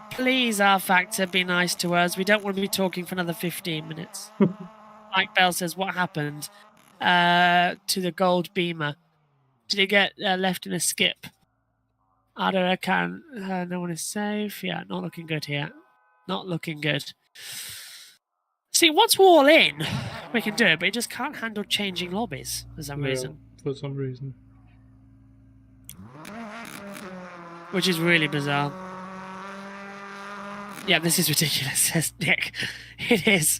Please, R Factor, be nice to us. We don't want to be talking for another 15 minutes. Mike Bell says, what happened to the gold beamer? Did it get left in a skip? I don't reckon. No one is safe. Yeah, not looking good here. Not looking good. See, once we're all in, we can do it, but it just can't handle changing lobbies for some reason. For some reason. Which is really bizarre. Yeah, this is ridiculous, says Nick. It is.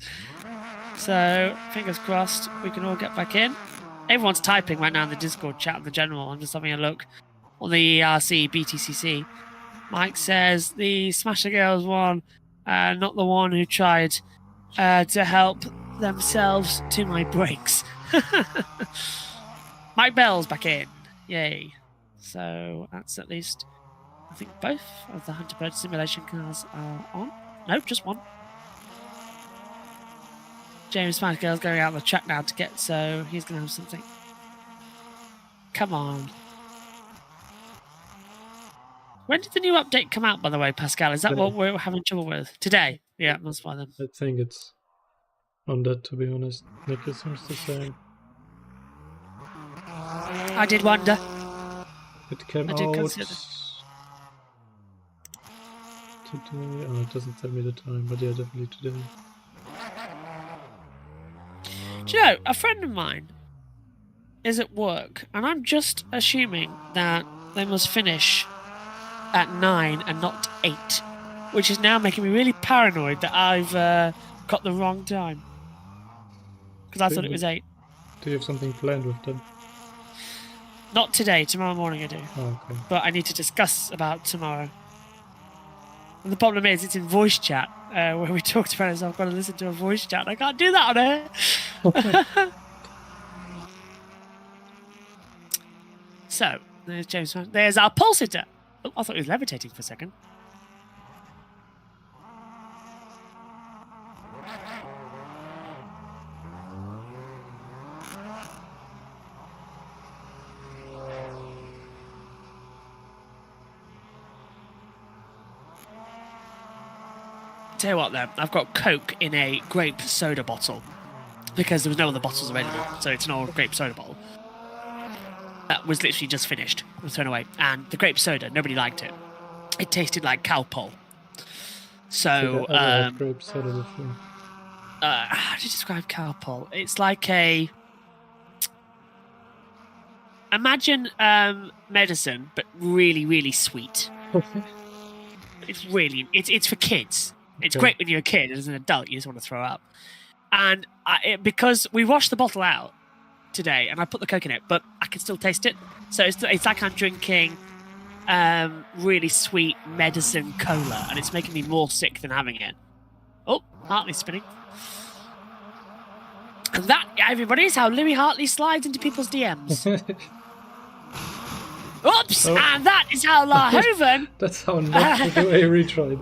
So, fingers crossed, we can all get back in. Everyone's typing right now in the Discord chat in the general. I'm just having a look on the EERC, BTCC. Mike says the Smasher Girls won, not the one who tried to help themselves to my brakes. Mike Bell's back in. Yay. So that's at least, I think both of the Hunter Bird simulation cars are on. No, just one. James Smash Girl's going out on the track now to get, so he's going to have something. Come on. When did the new update come out, by the way, Pascal? Is that what we're having trouble with? Today? Yeah, that's fine then. I think it's on that, to be honest. Nick is the same. I did wonder. It came out today. Oh, it doesn't tell me the time, but yeah, definitely today. Do you know, a friend of mine is at work, and I'm just assuming that they must finish at 9 and not 8, which is now making me really paranoid that I've got the wrong time. Because I thought it was 8. Do you have something planned with them? Not today, tomorrow morning I do. Oh, okay. But I need to discuss about tomorrow. And the problem is, it's in voice chat, where we talked about it, so I've got to listen to a voice chat. I can't do that on air. So, there's James. There's our pulse hitter. Oh, I thought he was levitating for a second. Tell you what, though, I've got Coke in a grape soda bottle because there was no other bottles available, so it's an old grape soda bottle. That was literally just finished. It was thrown away. And the grape soda, nobody liked it. It tasted like Calpol. So, grape soda before. How do you describe Calpol? It's like a... Imagine medicine, but really, really sweet. It's really... It's for kids. It's great when you're a kid. As an adult, you just want to throw up. And because we washed the bottle out today, and I put the Coke in it, but I can still taste it. So it's like I'm drinking really sweet medicine cola, and it's making me more sick than having it. Oh, Hartley's spinning. And that, everybody, is how Louis Hartley slides into people's DMs. Oops! Oh. And that is how La Hoven... That's how not to do a retry.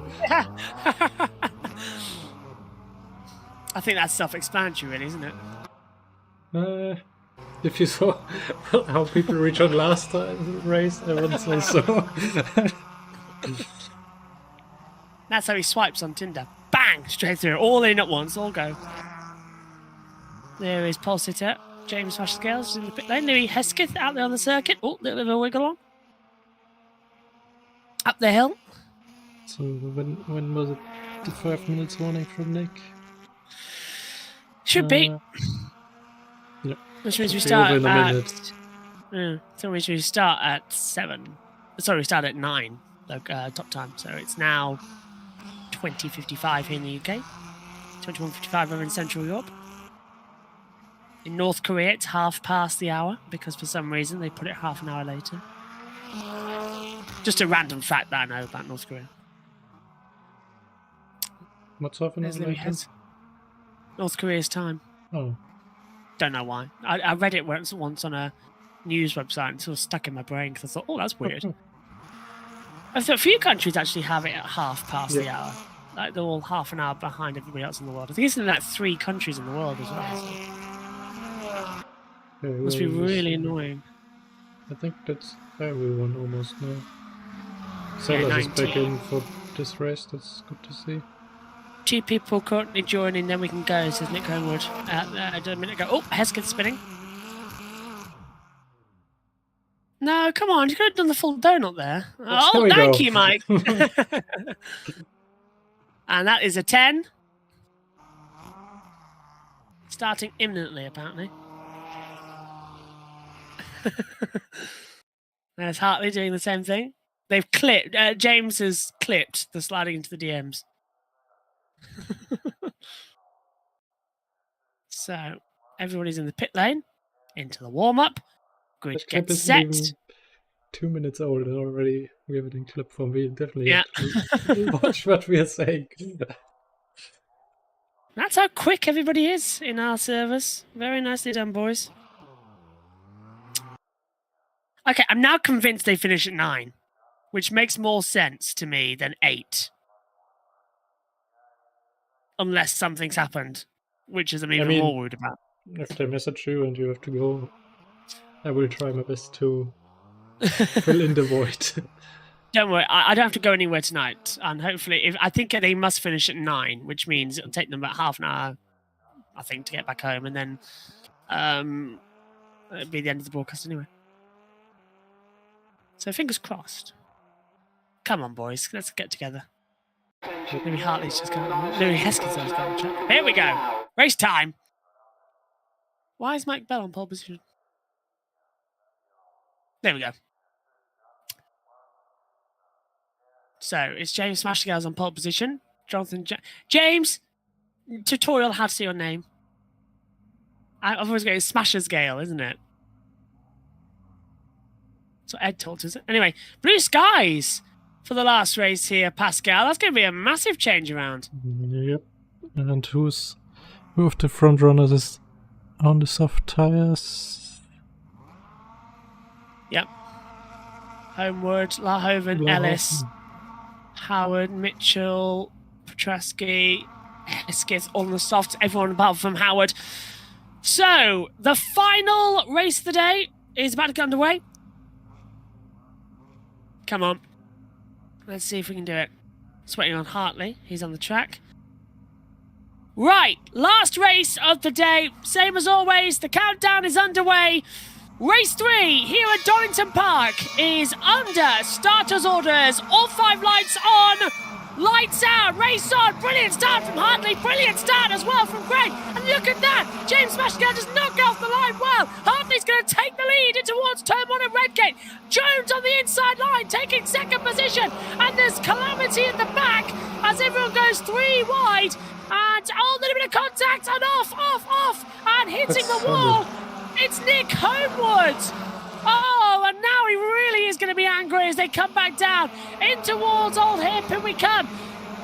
I think that's self-explanatory, really, isn't it? If you saw how people retried last time race, I wouldn't say so. That's how he swipes on Tinder. Bang! Straight through. All in at once. All go. There is Pulse Hitter. James Flash Scales in the pit lane. Louis Hesketh out there on the circuit. Oh, little bit of a wiggle on. Up the hill. So when was it? The 5 minutes warning from Nick? Should be. Yeah. Which means we start at... so which we start at 7. Sorry, we start at 9, top time. So it's now 20:55 here in the UK. 21:55 over in Central Europe. In North Korea, it's half past the hour, because for some reason they put it half an hour later. Just a random fact that I know about North Korea. What's off in Donington? North Korea's time. Oh. Don't know why. I read it once on a news website and it sort of stuck in my brain because I thought, oh, that's weird. I thought a few countries actually have it at half past the hour. Like they're all half an hour behind everybody else in the world. I think it's in like 3 countries in the world as well. So. Must be really annoying. I think that's everyone almost now. Sellers is back in for this race. That's good to see. 2 people currently joining, then we can go, says Nick Homewood. A minute ago. Oh, Hesketh's spinning. No, come on. You could have done the full donut there. Oh, thank you, Mike. And that is a 10. Starting imminently, apparently. There's Hartley doing the same thing. They've clipped. James has clipped the sliding into the DMs. So everybody's in the pit lane, into the warm-up. Grid gets set. 2 minutes old and already we have it in clip for me. Definitely have to watch what we are saying. That's how quick everybody is in our servers. Very nicely done, boys. Okay, I'm now convinced they finish at 9, which makes more sense to me than 8. Unless something's happened, which is I'm even more worried about. If they message you and you have to go, I will try my best to fill in the void. Don't worry, I don't have to go anywhere tonight. And hopefully, I think they must finish at 9, which means it'll take them about half an hour, I think, to get back home. And then it'll be the end of the broadcast anyway. So fingers crossed. Come on, boys, let's get together. Maybe Hartley's just going. Maybe Hesketh's just going to check. Here we go. Race time. Why is Mike Bell on pole position? There we go. So it's James Smashgales on pole position. Jonathan James. Tutorial how to say your name. I've always got Smashers Gale, isn't it? So Ed told us. Anyway, blue skies for the last race here, Pascal. That's going to be a massive change around. Yep. And who of the front runners is on the soft tires? Yep. Homewood, Lahoven, Ellis, Howard, Mitchell, Petrasky, Hesketh, all on the softs, everyone apart from Howard. So, the final race of the day is about to get underway. Come on. Let's see if we can do it. Just waiting on Hartley. He's on the track. Right, last race of the day. Same as always, the countdown is underway. Race 3 here at Donington Park is under starter's orders. All 5 lights on, lights out, race on. Brilliant start from Hartley, brilliant start as well from Greg. And look at that, James Smashgale just knocked off the line well. Hartley's going to take the lead in towards turn 1 at Redgate. Jones on the inside line taking 2nd position. And there's calamity at the back as everyone goes 3 wide. And a little bit of contact and off, and hitting the wall. It's Nick Homewood. Oh, and now he really is going to be angry as they come back down in towards Old Hip. Here we come.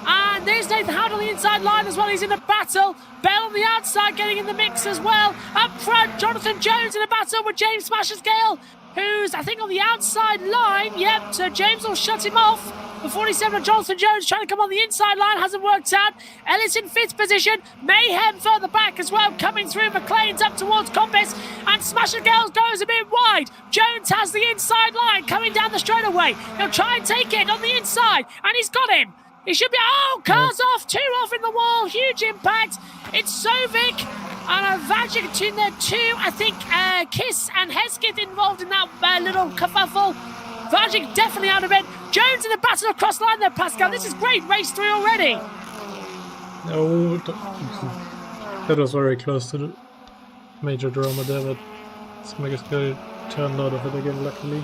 And there's Nathan Howard on the inside line as well. He's in a battle. Bell on the outside getting in the mix as well. Up front, Jonathan Jones in a battle with James Smashgale, who's, I think, on the outside line. Yep, so James will shut him off. The 47 of Jonathan Jones trying to come on the inside line, hasn't worked out. Ellis in 5th position. Mayhem further back as well, coming through. McLean's up towards Compass. And Smashgale goes a bit wide. Jones has the inside line coming down the straightaway. He'll try and take it on the inside. And he's got him. He should be... Oh, cars off. 2 off in the wall. Huge impact. It's Sovic and a Vajic between the 2. I think Kiss and Hesketh involved in that little kerfuffle. Vajic definitely out of it. Jones in the battle across the line there, Pascal. This is great. Race 3 already. No, that was very close to the major drama there, but Smashgale turned out of it again, luckily.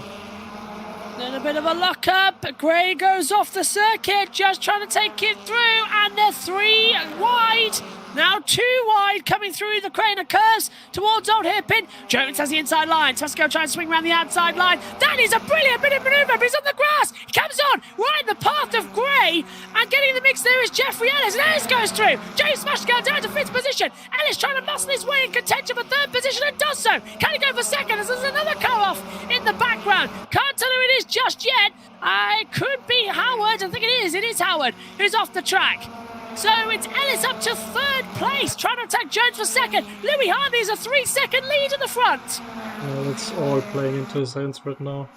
Then a bit of a lock-up. Gray goes off the circuit, just trying to take it through, and they're 3 wide. Now 2 wide, coming through the crane of curves towards Old Hairpin. Jones has the inside line. Tusco trying to swing around the outside line. That is a brilliant bit of manoeuvre, but he's on the grass. He comes on right in the path of Gray, and getting in the mix there is Jeffrey Ellis, and Ellis goes through. James Smash go down to 5th position. Ellis trying to muscle his way in contention for 3rd position and does so. Can he go for 2nd? As there's another car off in the background. Can't tell who it is just yet. It could be Howard. I think it is. It is Howard who's off the track. So it's Ellis up to 3rd place, trying to attack Jones for 2nd. Louis Harvey is a 3-second lead in the front. Yeah, that's all playing into his hands right now.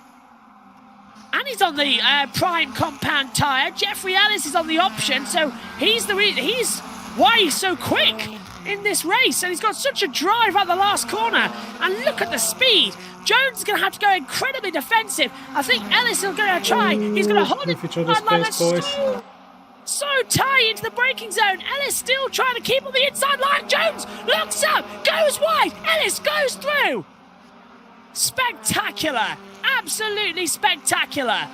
And he's on the prime compound tyre. Jeffrey Ellis is on the option, so he's why he's so quick in this race, and he's got such a drive at the last corner. And look at the speed. Jones is going to have to go incredibly defensive. I think Ellis is going to try. He's going to hold it. So tight into the braking zone. Ellis still trying to keep on the inside line. Jones looks up, goes wide. Ellis goes through. Spectacular. Absolutely spectacular.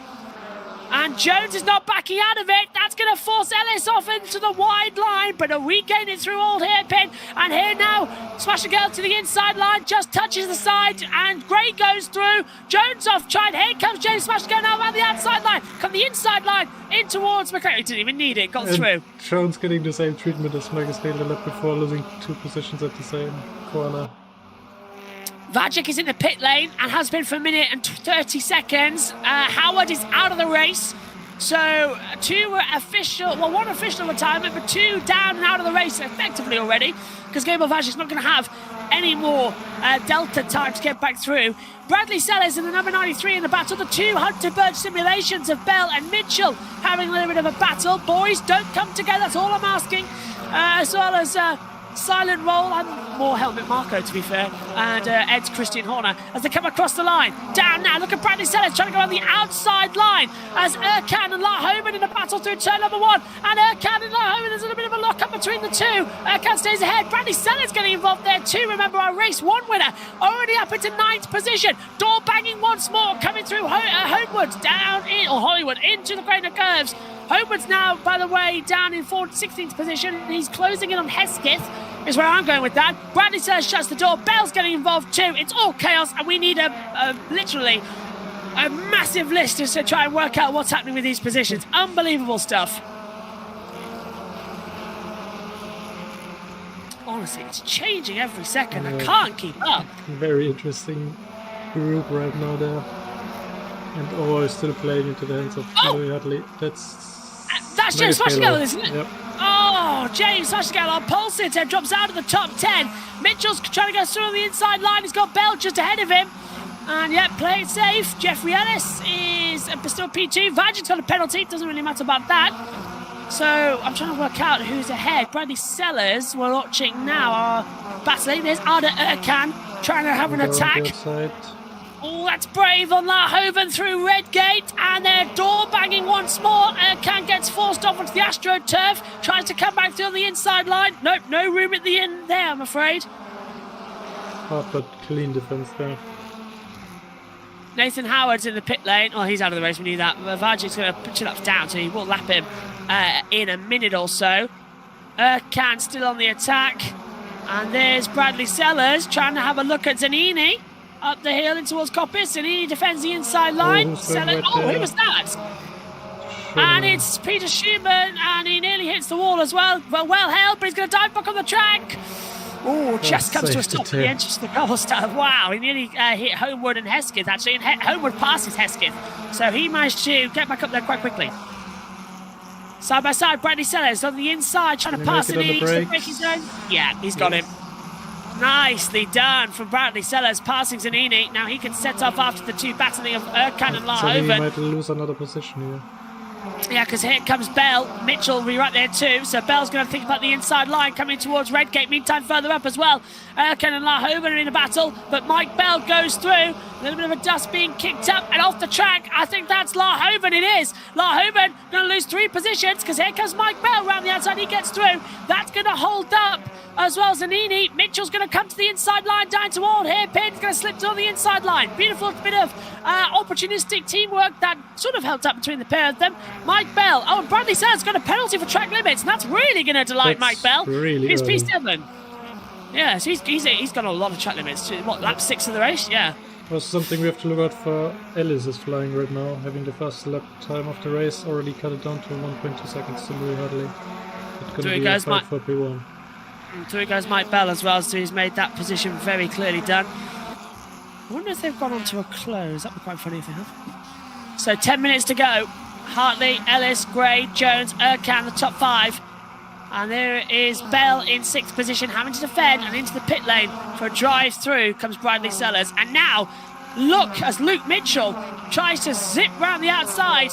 And Jones is not backing out of it. That's going to force Ellis off into the wide line, but he'll regain it through Old Hairpin. And here now, Smash a Girl to the inside line, just touches the side, and Gray goes through. Jones off tried. Here comes James Smash a Girl now around the outside line. Come the inside line in towards McLaren. He didn't even need it, got through. Jones getting the same treatment as Marcus Taylor left before, losing 2 positions at the same corner. Vajic is in the pit lane and has been for a minute and 30 seconds. Howard is out of the race. So one official retirement, but 2 down and out of the race effectively already, because Gabriel Vajic's not going to have any more delta time to get back through. Bradley Sellers in the number 93 in the battle. The 2 Hunter Bird simulations of Bell and Mitchell having a little bit of a battle. Boys, don't come together, that's all I'm asking. As well as Silent Roll and more Helmut Marko, to be fair, and Ed's Christian Horner as they come across the line. Down now, look at Bradley Sellers trying to go on the outside line as Erkan and La Homan in a battle through turn number 1. And Erkan and La Homan, there's a little bit of a lock-up between the 2. Erkan stays ahead. Bradley Sellers getting involved there too. Remember, our race 1 winner already up into 9th position. Door banging once more, coming through Homewood down in, or Hollywood, into the Grainer Curves. Homewood's now, by the way, down in 16th position. He's closing in on Hesketh, is where I'm going with that. Bradley Sellers shuts the door. Bell's getting involved too. It's all chaos, and we need literally a massive list to try and work out what's happening with these positions. Unbelievable stuff. Honestly, it's changing every second. I can't keep up. Very interesting group right now there. And all is still playing into the hands of Louis Hadley. That's James Smash-a-Girl, isn't it? Yep. Oh, James Smash-a-Girl on pole sitter, drops out of the top 10. Mitchell's trying to go through on the inside line. He's got Bell just ahead of him. And yep, play it safe. Jeffrey Ellis is still P2. Vajic's got a penalty. Doesn't really matter about that. So I'm trying to work out who's ahead. Bradley Sellers, we're watching now, are battling. There's Arda Erkan trying to have an attack. Oh, that's brave on La Hoven through Redgate, and they're door banging once more. Erkan gets forced off onto the AstroTurf, tries to come back through on the inside line. Nope, no room at the end there, I'm afraid. Hard but clean defense there. Nathan Howard's in the pit lane. Oh, he's out of the race, we knew that. Vajic's going to pitch it up down, so he will lap him in a minute or so. Erkan still on the attack. And there's Bradley Sellers trying to have a look at Zanini. Up the hill in towards Coppice, and he defends the inside line. Who was that? And it's Peter Schumann, and he nearly hits the wall as well. Well held, but he's going to dive back on the track. Oh, just comes to a stop at the entrance to the cobble stuff. Wow, he nearly hit Homewood and Hesketh, actually, and Homewood passes Hesketh. So he managed to get back up there quite quickly. Side by side, Bradley Sellers on the inside, trying to pass it into the braking zone. Yeah, he's got him. Nicely done from Bradley Sellers, passing Zanini. Now he can set off after the 2 battling of Erkan and La Hoven. He might lose another position here. Yeah, because here comes Bell. Mitchell will be right there too. So Bell's going to think about the inside line coming towards Redgate. Meantime, further up as well, Erkan and La Hoven are in a battle, but Mike Bell goes through. A little bit of a dust being kicked up and off the track. I think that's Larhoven. It is. Larhoven going to lose 3 positions because here comes Mike Bell around the outside. He gets through. That's going to hold up as well as Zanini. Mitchell's going to come to the inside line down toward Hairpin's going to slip to the inside line. Beautiful bit of opportunistic teamwork that sort of held up between the pair of them. Mike Bell. Oh, and Bradley Sands got a penalty for track limits, and that's really going to delight Mike Bell. Really he's P7. Yeah, so he's got a lot of track limits. What, lap 6 of the race? Yeah. Also something we have to look out for. Ellis is flying right now, having the fastest lap time of the race, already cut it down to 1.2 seconds to Louis Hartley. It's going to be a fight for P1. Through goes Mike Bell as well, so he's made that position very clearly done. I wonder if they've gone on to a close. That'd be quite funny if they have. So 10 minutes to go. Hartley, Ellis, Gray, Jones, Ercan, the top 5. And there is Bell in 6th position, having to defend, and into the pit lane for a drive through comes Bradley Sellers. And now, look as Luke Mitchell tries to zip round the outside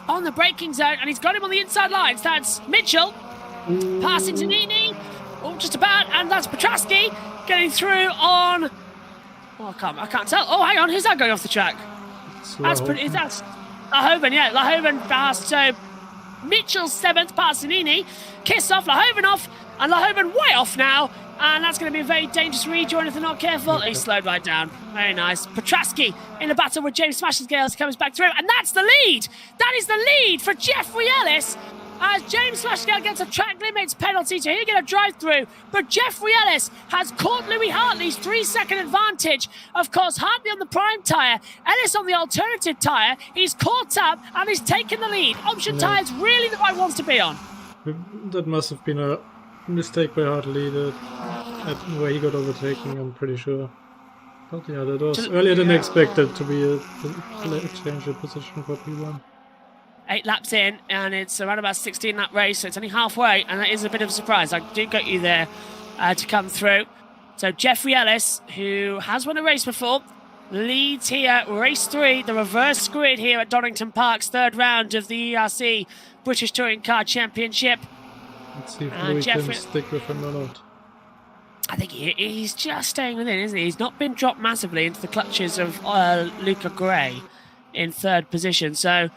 on the braking zone, and he's got him on the inside lines. That's Mitchell passing to Nini. Oh, just about, and that's Petrasky getting through on. Oh, I can't tell. Oh, hang on, who's that going off the track? That's Lahoven, yeah. Lahoven passed. So Mitchell's 7th, past Zanini. Kiss off, Lahoven off, and Lahoven way off now. And that's going to be a very dangerous rejoin if they're not careful. He's slowed right down. Very nice. Petrasky in a battle with James Smashingale comes back through, and that's the lead. That is the lead for Jeffrey Ellis. As James Smashingale gets a track limits penalty, so he'll get a drive through. But Jeffrey Ellis has caught Louis Hartley's 3-second advantage. Of course, Hartley on the prime tyre, Ellis on the alternative tyre. He's caught up and he's taken the lead. Option tyre's really the right ones to be on. That must have been a mistake by Hartley, where he got overtaken, I'm pretty sure. But yeah, that was earlier than expected to be a change of position for P1. 8 laps in, and it's around about 16 lap race, so it's only halfway, and that is a bit of a surprise. I did get you there to come through. So Jeffrey Ellis, who has won a race before, leads here, race 3, the reverse grid here at Donington Park's 3rd round of the EERC British Touring Car Championship. Let's see if Louis can stick with him or not. I think he's just staying within, isn't he? He's not been dropped massively into the clutches of Luca Gray in 3rd position, so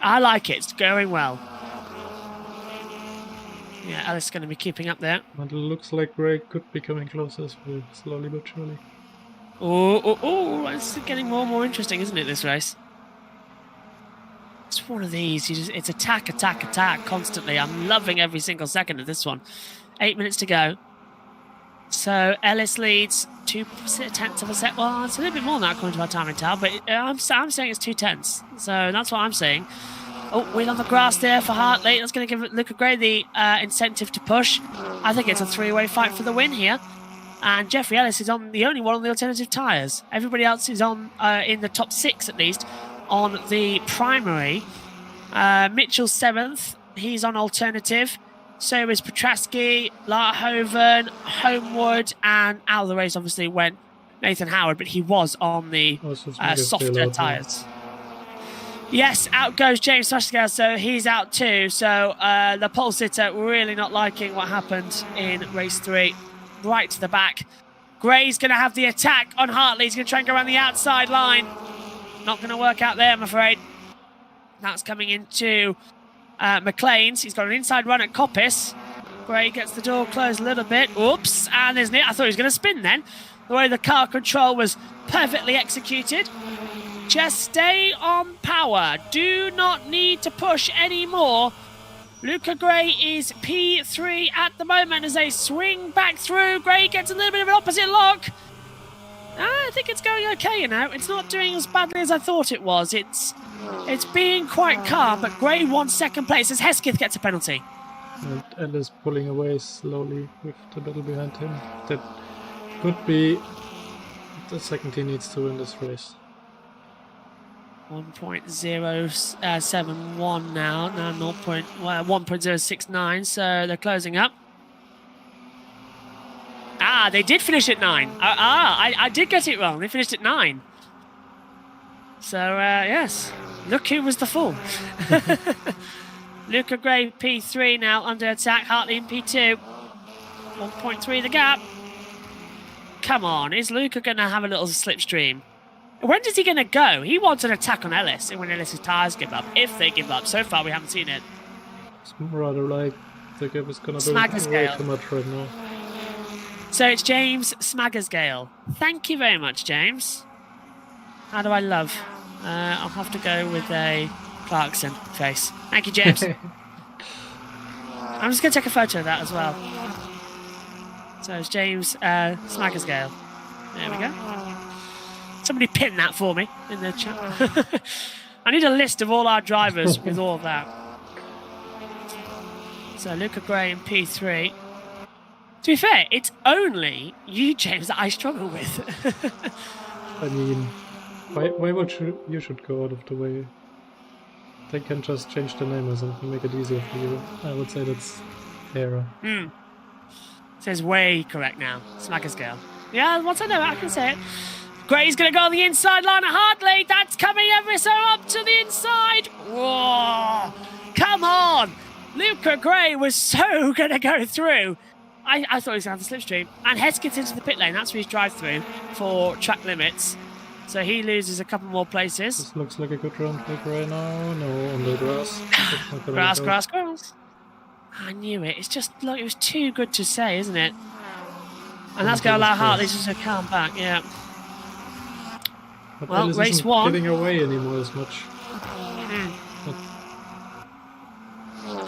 I like it. It's going well. Yeah, Ellis is going to be keeping up there. And it looks like Gray could be coming closer as well, slowly but surely. Oh, it's getting more and more interesting, isn't it, this race? It's one of these. It's attack, attack, attack constantly. I'm loving every single second of this one. 8 minutes to go. So Ellis leads 2/10 of a set. Well, it's a little bit more than that according to our timing tab, but I'm saying it's 2/10. So that's what I'm saying. Oh, wheel on the grass there for Hartley. That's going to give Luca Gray the incentive to push. I think it's a 3-way fight for the win here. And Jeffrey Ellis is the only one on the alternative tyres. Everybody else is on in the top 6 at least on the primary. Mitchell's 7th. He's on alternative. So is Petrasky, Larhoven, Homewood, and out of the race obviously went Nathan Howard, but he was on the softer tyres. Yes, out goes James Smashingale, so he's out too. So the pole sitter really not liking what happened in race 3. Right to the back. Gray's going to have the attack on Hartley. He's going to try and go around the outside line. Not going to work out there, I'm afraid. That's coming into McLean's. He's got an inside run at Coppice. Gray gets the door closed a little bit. Oops, and there's I thought he was going to spin then. The way the car control was perfectly executed. Just stay on power. Do not need to push anymore. Luca Gray is P3 at the moment as they swing back through. Gray gets a little bit of an opposite lock. I think it's going okay, you know. It's not doing as badly as I thought it was. It's being quite calm, but Gray won 2nd place as Hesketh gets a penalty. And Ellis pulling away slowly with the battle behind him. That could be the second he needs to win this race. 1.071 now 1.069, so they're closing up. They did finish at 9. I did get it wrong. They finished at 9. So, yes. Look who was the fool. Luca Gray, P3 now, under attack. Hartley in P2. 1.3 the gap. Come on, is Luca going to have a little slipstream? When is he going to go? He wants an attack on Ellis when Ellis's tyres give up. If they give up. So far, we haven't seen it. It's rather like the gap is going to be Smaggersgale. way too much right now. So it's James Smaggersgale. Thank you very much, James. How do I love? I'll have to go with a Clarkson face. Thank you, James. I'm just going to take a photo of that as well. So it's James Smaggersgale. There we go. Somebody pin that for me in the chat. I need a list of all our drivers with all of that. So Luca Gray in P3. To be fair, it's only you, James, that I struggle with. I mean, why would you should go out of the way? They can just change the name or something, make it easier for you. I would say that's fairer. Says way correct now. Smaggersgale. Yeah, once I know it, I can say it. Gray's going to go on the inside line of Hartley. That's coming ever so up to the inside. Whoa! Come on! Luca Gray was so going to go through. I thought he was going to have the slipstream. And Hess gets into the pit lane. That's where his drive-through for track limits. So he loses a couple more places. This looks like a good run for Gray now. No, on the grass. Grass. I knew it. It's just like it was too good to say, isn't it? And that's going to allow Hartley to come back, yeah. But well, race one. Getting away anymore as much.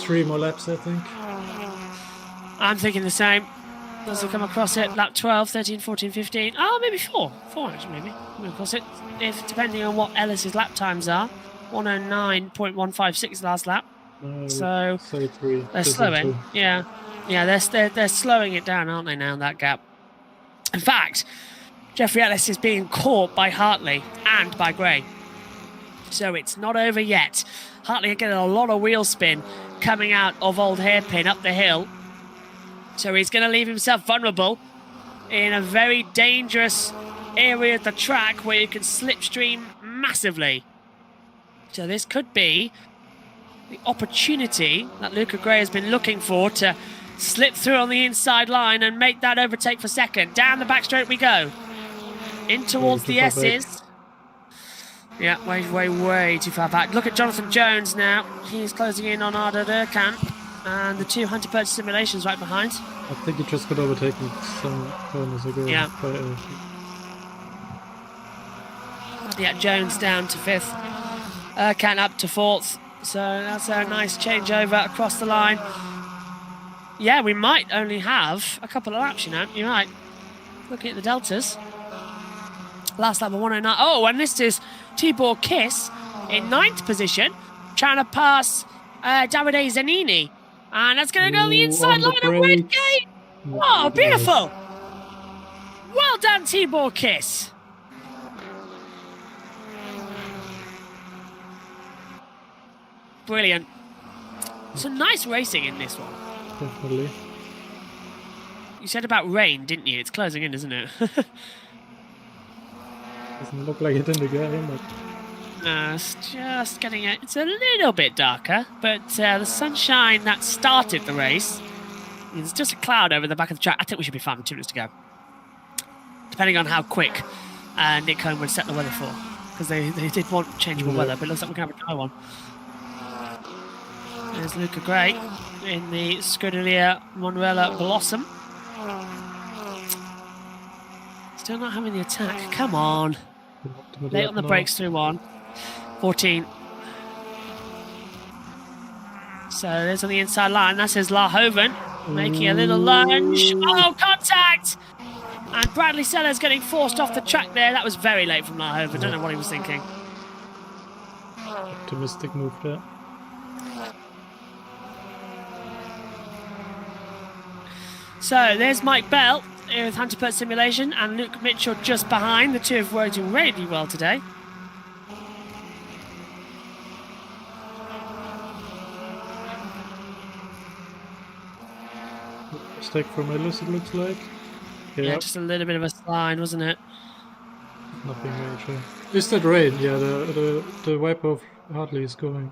3 more laps, I think. I'm thinking the same. Does it come across it? Lap 12, 13, 14, 15. Oh, maybe 4. 4, actually, maybe. Come across it. If, depending on what Ellis's lap times are. 109.156 last lap. So say 3. They're slowing. Yeah. Yeah, they're slowing it down, aren't they, now, that gap? In fact, Jeffrey Ellis is being caught by Hartley and by Gray. So it's not over yet. Hartley are getting a lot of wheel spin coming out of Old Hairpin up the hill. So he's going to leave himself vulnerable in a very dangerous area of the track where you can slipstream massively. So this could be the opportunity that Luca Gray has been looking for to slip through on the inside line and make that overtake for second. Down the backstraight we go. In towards the S's. Yeah, way too far back. Look at Jonathan Jones now. He's closing in on Arda camp. And the 2 Hunter Purchase simulations right behind. I think he just got overtaken some corners ago. Yeah. Yeah, Jones down to 5th. Can up to 4th. So that's a nice changeover across the line. Yeah, we might only have a couple of laps, you know. You're right. Looking at the deltas. Last lap of 109. Oh, and this is Tibor Kiss in 9th position, trying to pass Davide Zanini. And that's going to go on the inside line of Redgate. Oh, beautiful. Well done, Tibor Kiss. Brilliant. Some nice racing in this one. Definitely. You said about rain, didn't you? It's closing in, isn't it? Doesn't look like it in the game, but... It's just getting it. It's a little bit darker, but the sunshine that started the race is just a cloud over the back of the track. I think we should be fine with 2 minutes to go. Depending on how quick Nick Cohn would set the weather for. Because they did want changeable weather, but it looks like we can have a dry one. There's Luca Gray in the Scuderia Monrella Blossom. Still not having the attack. Come on. Late on the brakes through 1. 14. So there's on the inside line. That says La Hoven making a little lunge. Oh, contact! And Bradley Sellers getting forced off the track there. That was very late from La Hoven. Don't know what he was thinking. Optimistic move there. So there's Mike Bell with Hunter Pert Simulation and Luke Mitchell just behind. The two have worked really well today. Mistake from Ellis, it looks like. Yeah, just a little bit of a slide, wasn't it? Nothing major. Is that rain? Yeah, the wipe of Hartley is going.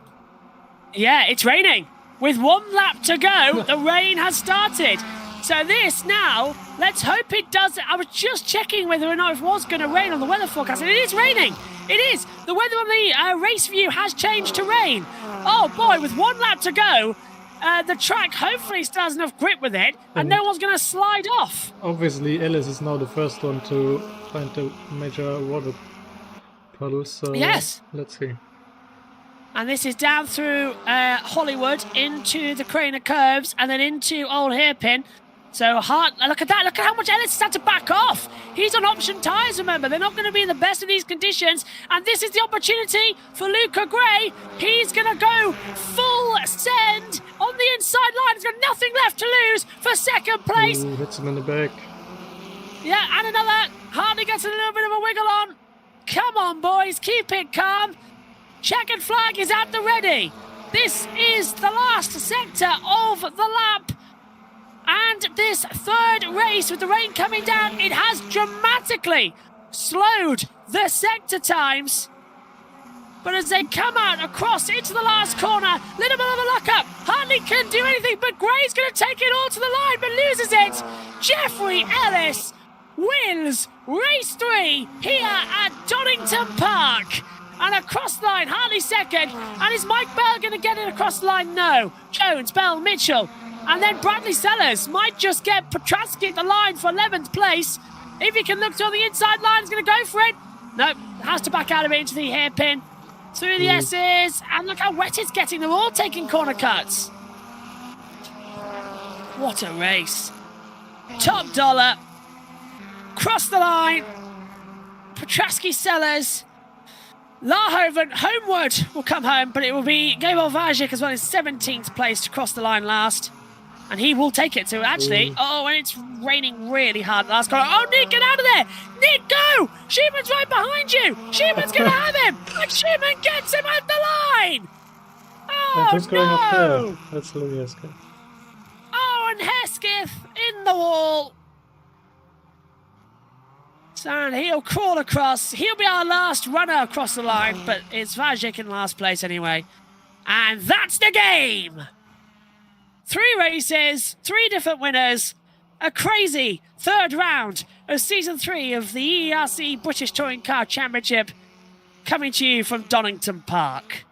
Yeah, it's raining. With 1 lap to go, the rain has started. So this now, let's hope it does. I was just checking whether or not it was going to rain on the weather forecast, and it is raining. It is. The weather on the race view has changed to rain. Oh boy, with 1 lap to go, the track hopefully still has enough grip with it, and no one's going to slide off. Obviously, Ellis is now the first one to find the major water puddles, so yes. Let's see. And this is down through Hollywood into the Craner Curves and then into Old Hairpin. So hard. Look at that. Look at how much Ellis has had to back off. He's on option tyres, remember. They're not going to be in the best of these conditions. And this is the opportunity for Luca Gray. He's going to go full send on the inside line. He's got nothing left to lose for second place. Ooh, hits him in the back. Yeah, and another. Hartley gets a little bit of a wiggle on. Come on, boys. Keep it calm. Checkered flag is at the ready. This is the last sector of the lap. And this third race with the rain coming down, it has dramatically slowed the sector times. But as they come out across into the last corner, little bit of a look up. Hartley can't do anything, but Gray's going to take it all to the line, but loses it. Jeffrey Ellis wins race 3 here at Donington Park. And across the line, Hartley second. And is Mike Bell going to get it across the line? No. Jones, Bell, Mitchell. And then Bradley Sellers might just get Petrasky at the line for 11th place. If he can look to the inside line, he's going to go for it. Nope, has to back out of it into the hairpin. Through the S's. And look how wet it's getting. They're all taking corner cuts. What a race. Top dollar. Cross the line. Petrasky, Sellers. Larhoven, homeward, will come home, but it will be Gabor Vajic as well as 17th place to cross the line last. And he will take it to actually. Oh, and it's raining really hard last corner. Oh, Nick, get out of there! Nick, go! Schumann's right behind you! Schumann's going to have him! And Schumann gets him at the line! Oh, who's going up there? That's Louis Hesketh. Oh, and Hesketh in the wall. And he'll crawl across. He'll be our last runner across the line, but it's Vajic in last place anyway. And that's the game! 3 races, 3 different winners, a crazy third round of Season 3 of the EERC British Touring Car Championship coming to you from Donington Park.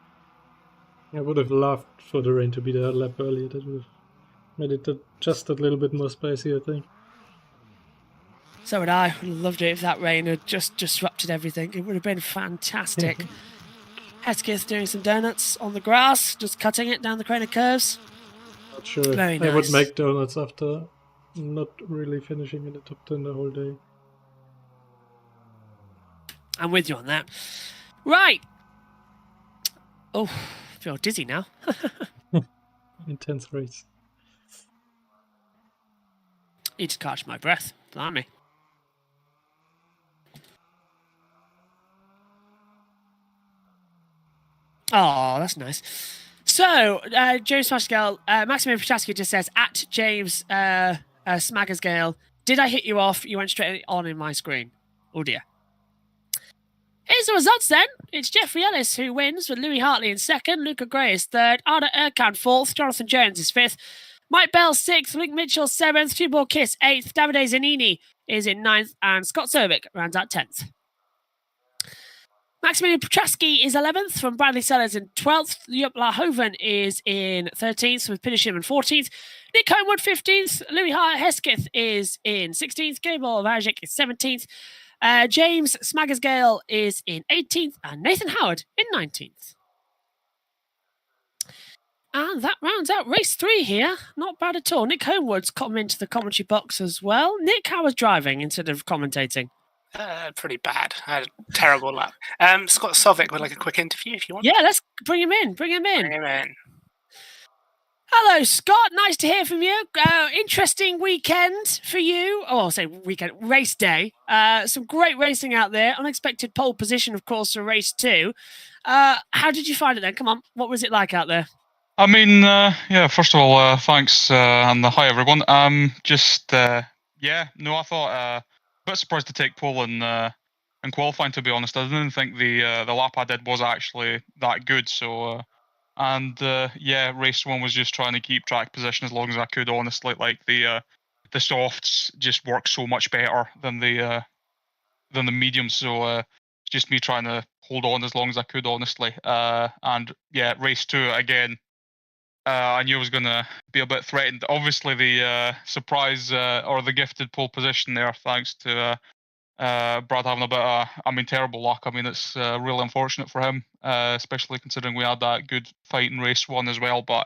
I would have loved for the rain to be there a lap earlier. That would have made it just a little bit more spicy, I think. So would I. Would have loved it if that rain had just disrupted everything. It would have been fantastic. Hesketh doing some donuts on the grass, just cutting it down the Craner Curves. Not sure if I would make donuts after not really finishing in the top 10 the whole day. I'm with you on that. Right. Oh, I feel dizzy now. Intense race. Need to catch my breath. Blimey. Oh, that's nice. So, James Smashgale, Maximilian Petrasky just says, at James Smaggersgale, did I hit you off? You went straight on in my screen. Oh dear. Here's the results then. It's Jeffrey Ellis who wins with Louis Hartley in second, Luca Gray is third, Arda Erkan fourth, Jonathan Jones is fifth, Mike Bell sixth, Luke Mitchell seventh, Tubal Kiss eighth, Davide Zanini is in ninth, and Scott Sovic rounds out 10th. Maximilian Petrasky is 11th from Bradley Sellers in 12th. Jupp Larhoven is in 13th with Pinishim in 14th. Nick Homewood 15th. Louis Hesketh is in 16th. Gabor Vajic is 17th. James Smaggersgale is in 18th. And Nathan Howard in 19th. And that rounds out race 3 here. Not bad at all. Nick Homewood's come into the commentary box as well. Nick, how was driving instead of commentating? Pretty bad. I had a terrible lap. Scott Sovic would like a quick interview if you want. Yeah, let's bring him in. Hello, Scott. Nice to hear from you. Interesting weekend for you. Oh, I'll say weekend, race day. Some great racing out there. Unexpected pole position, of course, for race 2. How did you find it then? Come on. What was it like out there? I mean, first of all, thanks, and hi, everyone. I thought... a bit surprised to take pole in qualifying, to be honest. I didn't think the lap I did was actually that good. So, race 1 was just trying to keep track position as long as I could, honestly. Like the the softs just work so much better than the mediums. So just me trying to hold on as long as I could, honestly. And yeah, race 2 again. I knew I was going to be a bit threatened. Obviously, the surprise or the gifted pole position there, thanks to Brad having a bit of, terrible luck. I mean, it's really unfortunate for him, especially considering we had that good fight in race 1 as well. But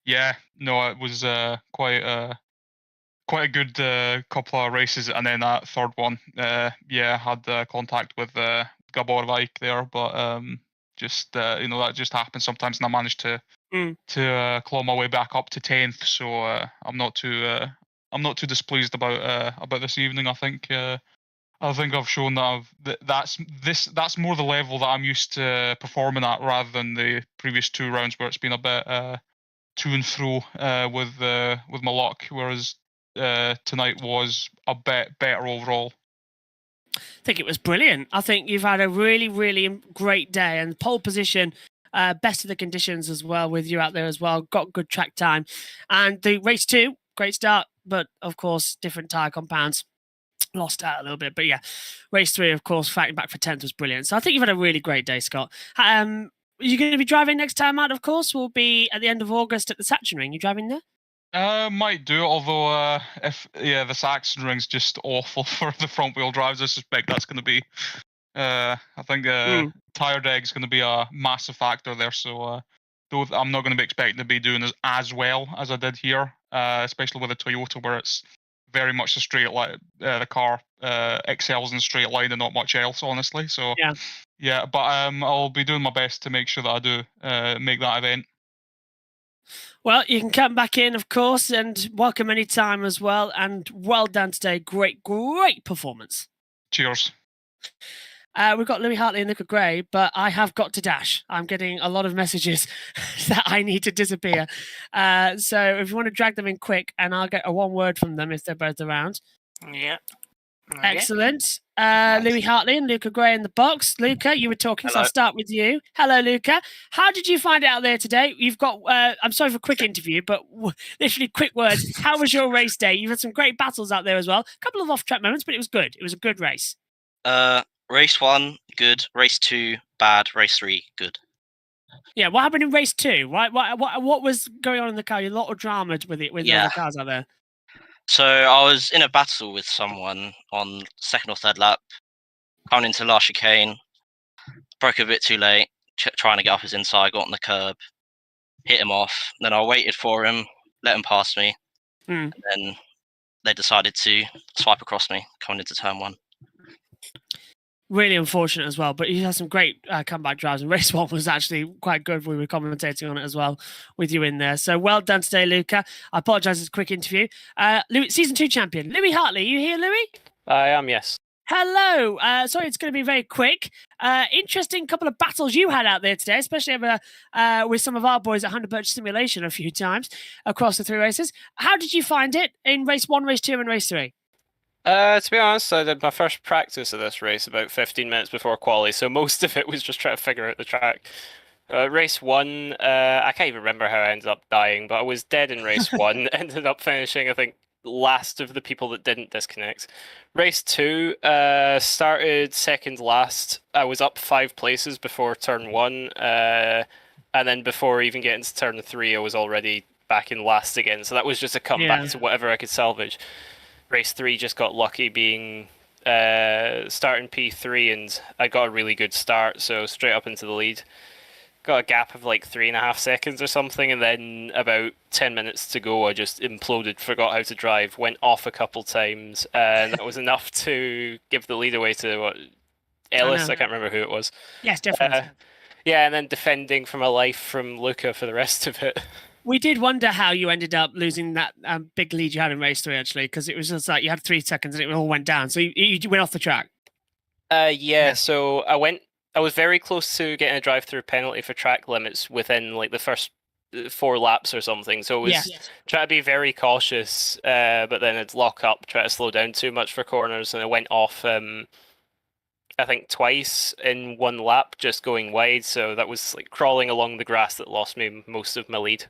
yeah, no, it was quite a good couple of races, and then that third one, had contact with Gabor Vike there, but just that just happens sometimes, and I managed to claw my way back up to 10th. So I'm not too displeased about this evening. I think I've shown that that's more the level that I'm used to performing at, rather than the previous 2 rounds where it's been a bit to and fro with my luck, whereas tonight was a bit better overall. I think it was brilliant. I think you've had a really, really great day, and pole position, best of the conditions as well, with you out there as well. Got good track time, and the race 2, great start, but of course different tyre compounds. Lost out a little bit, but yeah, race 3, of course, fighting back for 10th was brilliant. So I think you've had a really great day, Scott. You're going to be driving next time out, of course. Will be at the end of August at the Saxon Ring. You driving there? Might do, although the Saxon Ring's just awful for the front wheel drives. I suspect that's going to be, I think tyre deg's going to be a massive factor there. So though I'm not going to be expecting to be doing as well as I did here, especially with a Toyota, where it's very much a straight line. The car excels in straight line and not much else, honestly. So yeah, but I'll be doing my best to make sure that I do make that event. Well, you can come back in, of course, and welcome any time as well. And well done today. Great performance. Cheers. We've got Louis Hartley and Luca Gray, but I have got to dash. I'm getting a lot of messages that I need to disappear. So if you want to drag them in quick, and I'll get a one word from them if they're both around. Yeah. Excellent. Louis Hartley and Luca Gray in the box. Luca, you were talking, so I'll start with you. Hello, Luca. How did you find it out there today? You've got, I'm sorry for a quick interview, but literally quick words. How was your race day? You've had some great battles out there as well. A couple of off-track moments, but it was good. It was a good race. Race 1, good. Race 2, bad. Race 3, good. Yeah, what happened in race 2? What was going on in the car? A lot of drama with it, with the other cars out there. So I was in a battle with someone on second or third lap, coming into last chicane, broke a bit too late, trying to get off his inside, got on the curb, hit him off. Then I waited for him, let him pass me, and then they decided to swipe across me coming into turn 1. Really unfortunate as well, but you had some great comeback drives, and race 1 was actually quite good. We were commentating on it as well with you in there. So well done today, Luca. I apologise, it's a quick interview. Louis, season 2 champion, Louis Hartley. You here, Louis? I am, yes. Hello. Sorry, it's going to be very quick. Interesting couple of battles you had out there today, especially with some of our boys at Hunter Birch Simulation a few times across the 3 races. How did you find it in race 1, race 2, and race 3? To be honest, I did my first practice of this race about 15 minutes before quali, so most of it was just trying to figure out the track. Race 1, I can't even remember how I ended up dying, but I was dead in race 1, ended up finishing, I think, last of the people that didn't disconnect. Race 2, started second last. I was up 5 places before turn 1, and then before even getting to turn 3, I was already back in last again, so that was just a comeback to whatever I could salvage. Race 3 just got lucky being starting P3, and I got a really good start, so straight up into the lead. Got a gap of like 3.5 seconds or something, and then about 10 minutes to go, I just imploded, forgot how to drive, went off a couple times, and that was enough to give the lead away to Ellis. I can't remember who it was. Yes, definitely. Yeah, and then defending for my life from Luca for the rest of it. We did wonder how you ended up losing that big lead you had in race 3, actually, because it was just like you had 3 seconds and it all went down. So you went off the track. Yeah, so I was very close to getting a drive-through penalty for track limits within like the first 4 laps or something. So it was trying to be very cautious, but then it'd lock up, try to slow down too much for corners, and it went off, I think, twice in 1 lap, just going wide. So that was like crawling along the grass that lost me most of my lead.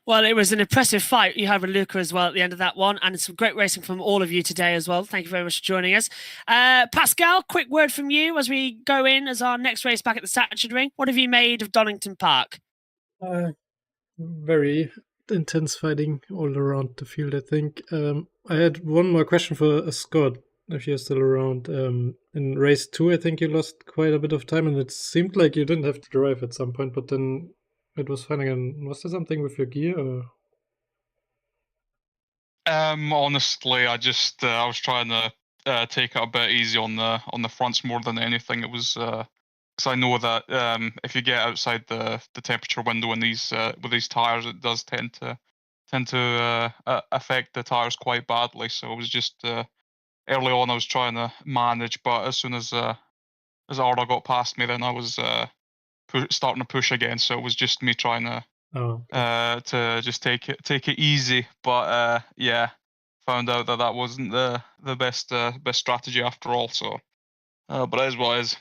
Well, it was an impressive fight you had with Luca as well at the end of that one, and some great racing from all of you today as well. Thank you very much for joining us. Pascal, quick word from you as we go in as our next race back at the Satchel Ring. What have you made of Donington Park? Very intense fighting all around the field, I think. I had one more question for Scott, if you're still around. In race 2, I think you lost quite a bit of time, and it seemed like you didn't have to drive at some point, but then it was fine again. Was there something with your gear? Or? Honestly, I was trying to take it a bit easy on the fronts more than anything. It was because I know that if you get outside the temperature window in these with these tires, it does tend to affect the tires quite badly. So it was just early on I was trying to manage, but as soon as Arda got past me, then I was starting to push again. So it was just me trying to just take it easy. But yeah, found out that wasn't the best strategy after all. So, but it is what it is.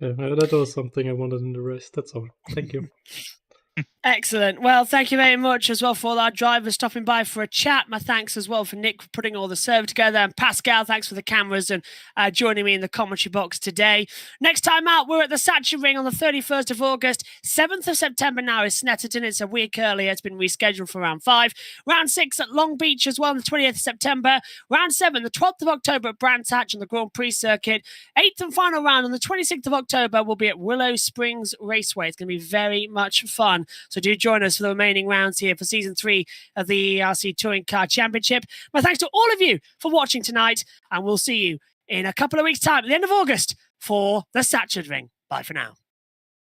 Okay, that was something I wanted in the race. That's all. Thank you. Excellent. Well, thank you very much as well for all our drivers stopping by for a chat. My thanks as well for Nick for putting all the server together. And Pascal, thanks for the cameras and joining me in the commentary box today. Next time out, we're at the Satchel Ring on the 31st of August. 7th of September now is Snetterton. It's a week earlier. It's been rescheduled for round 5. Round 6 at Long Beach as well on the 20th of September. Round 7, the 12th of October at Brands Hatch on the Grand Prix circuit. 8th and final round on the 26th of October will be at Willow Springs Raceway. It's going to be very much fun. So do join us for the remaining rounds here for Season 3 of the EERC Touring Car Championship. My thanks to all of you for watching tonight, and we'll see you in a couple of weeks' time at the end of August for the Satchel Ring. Bye for now.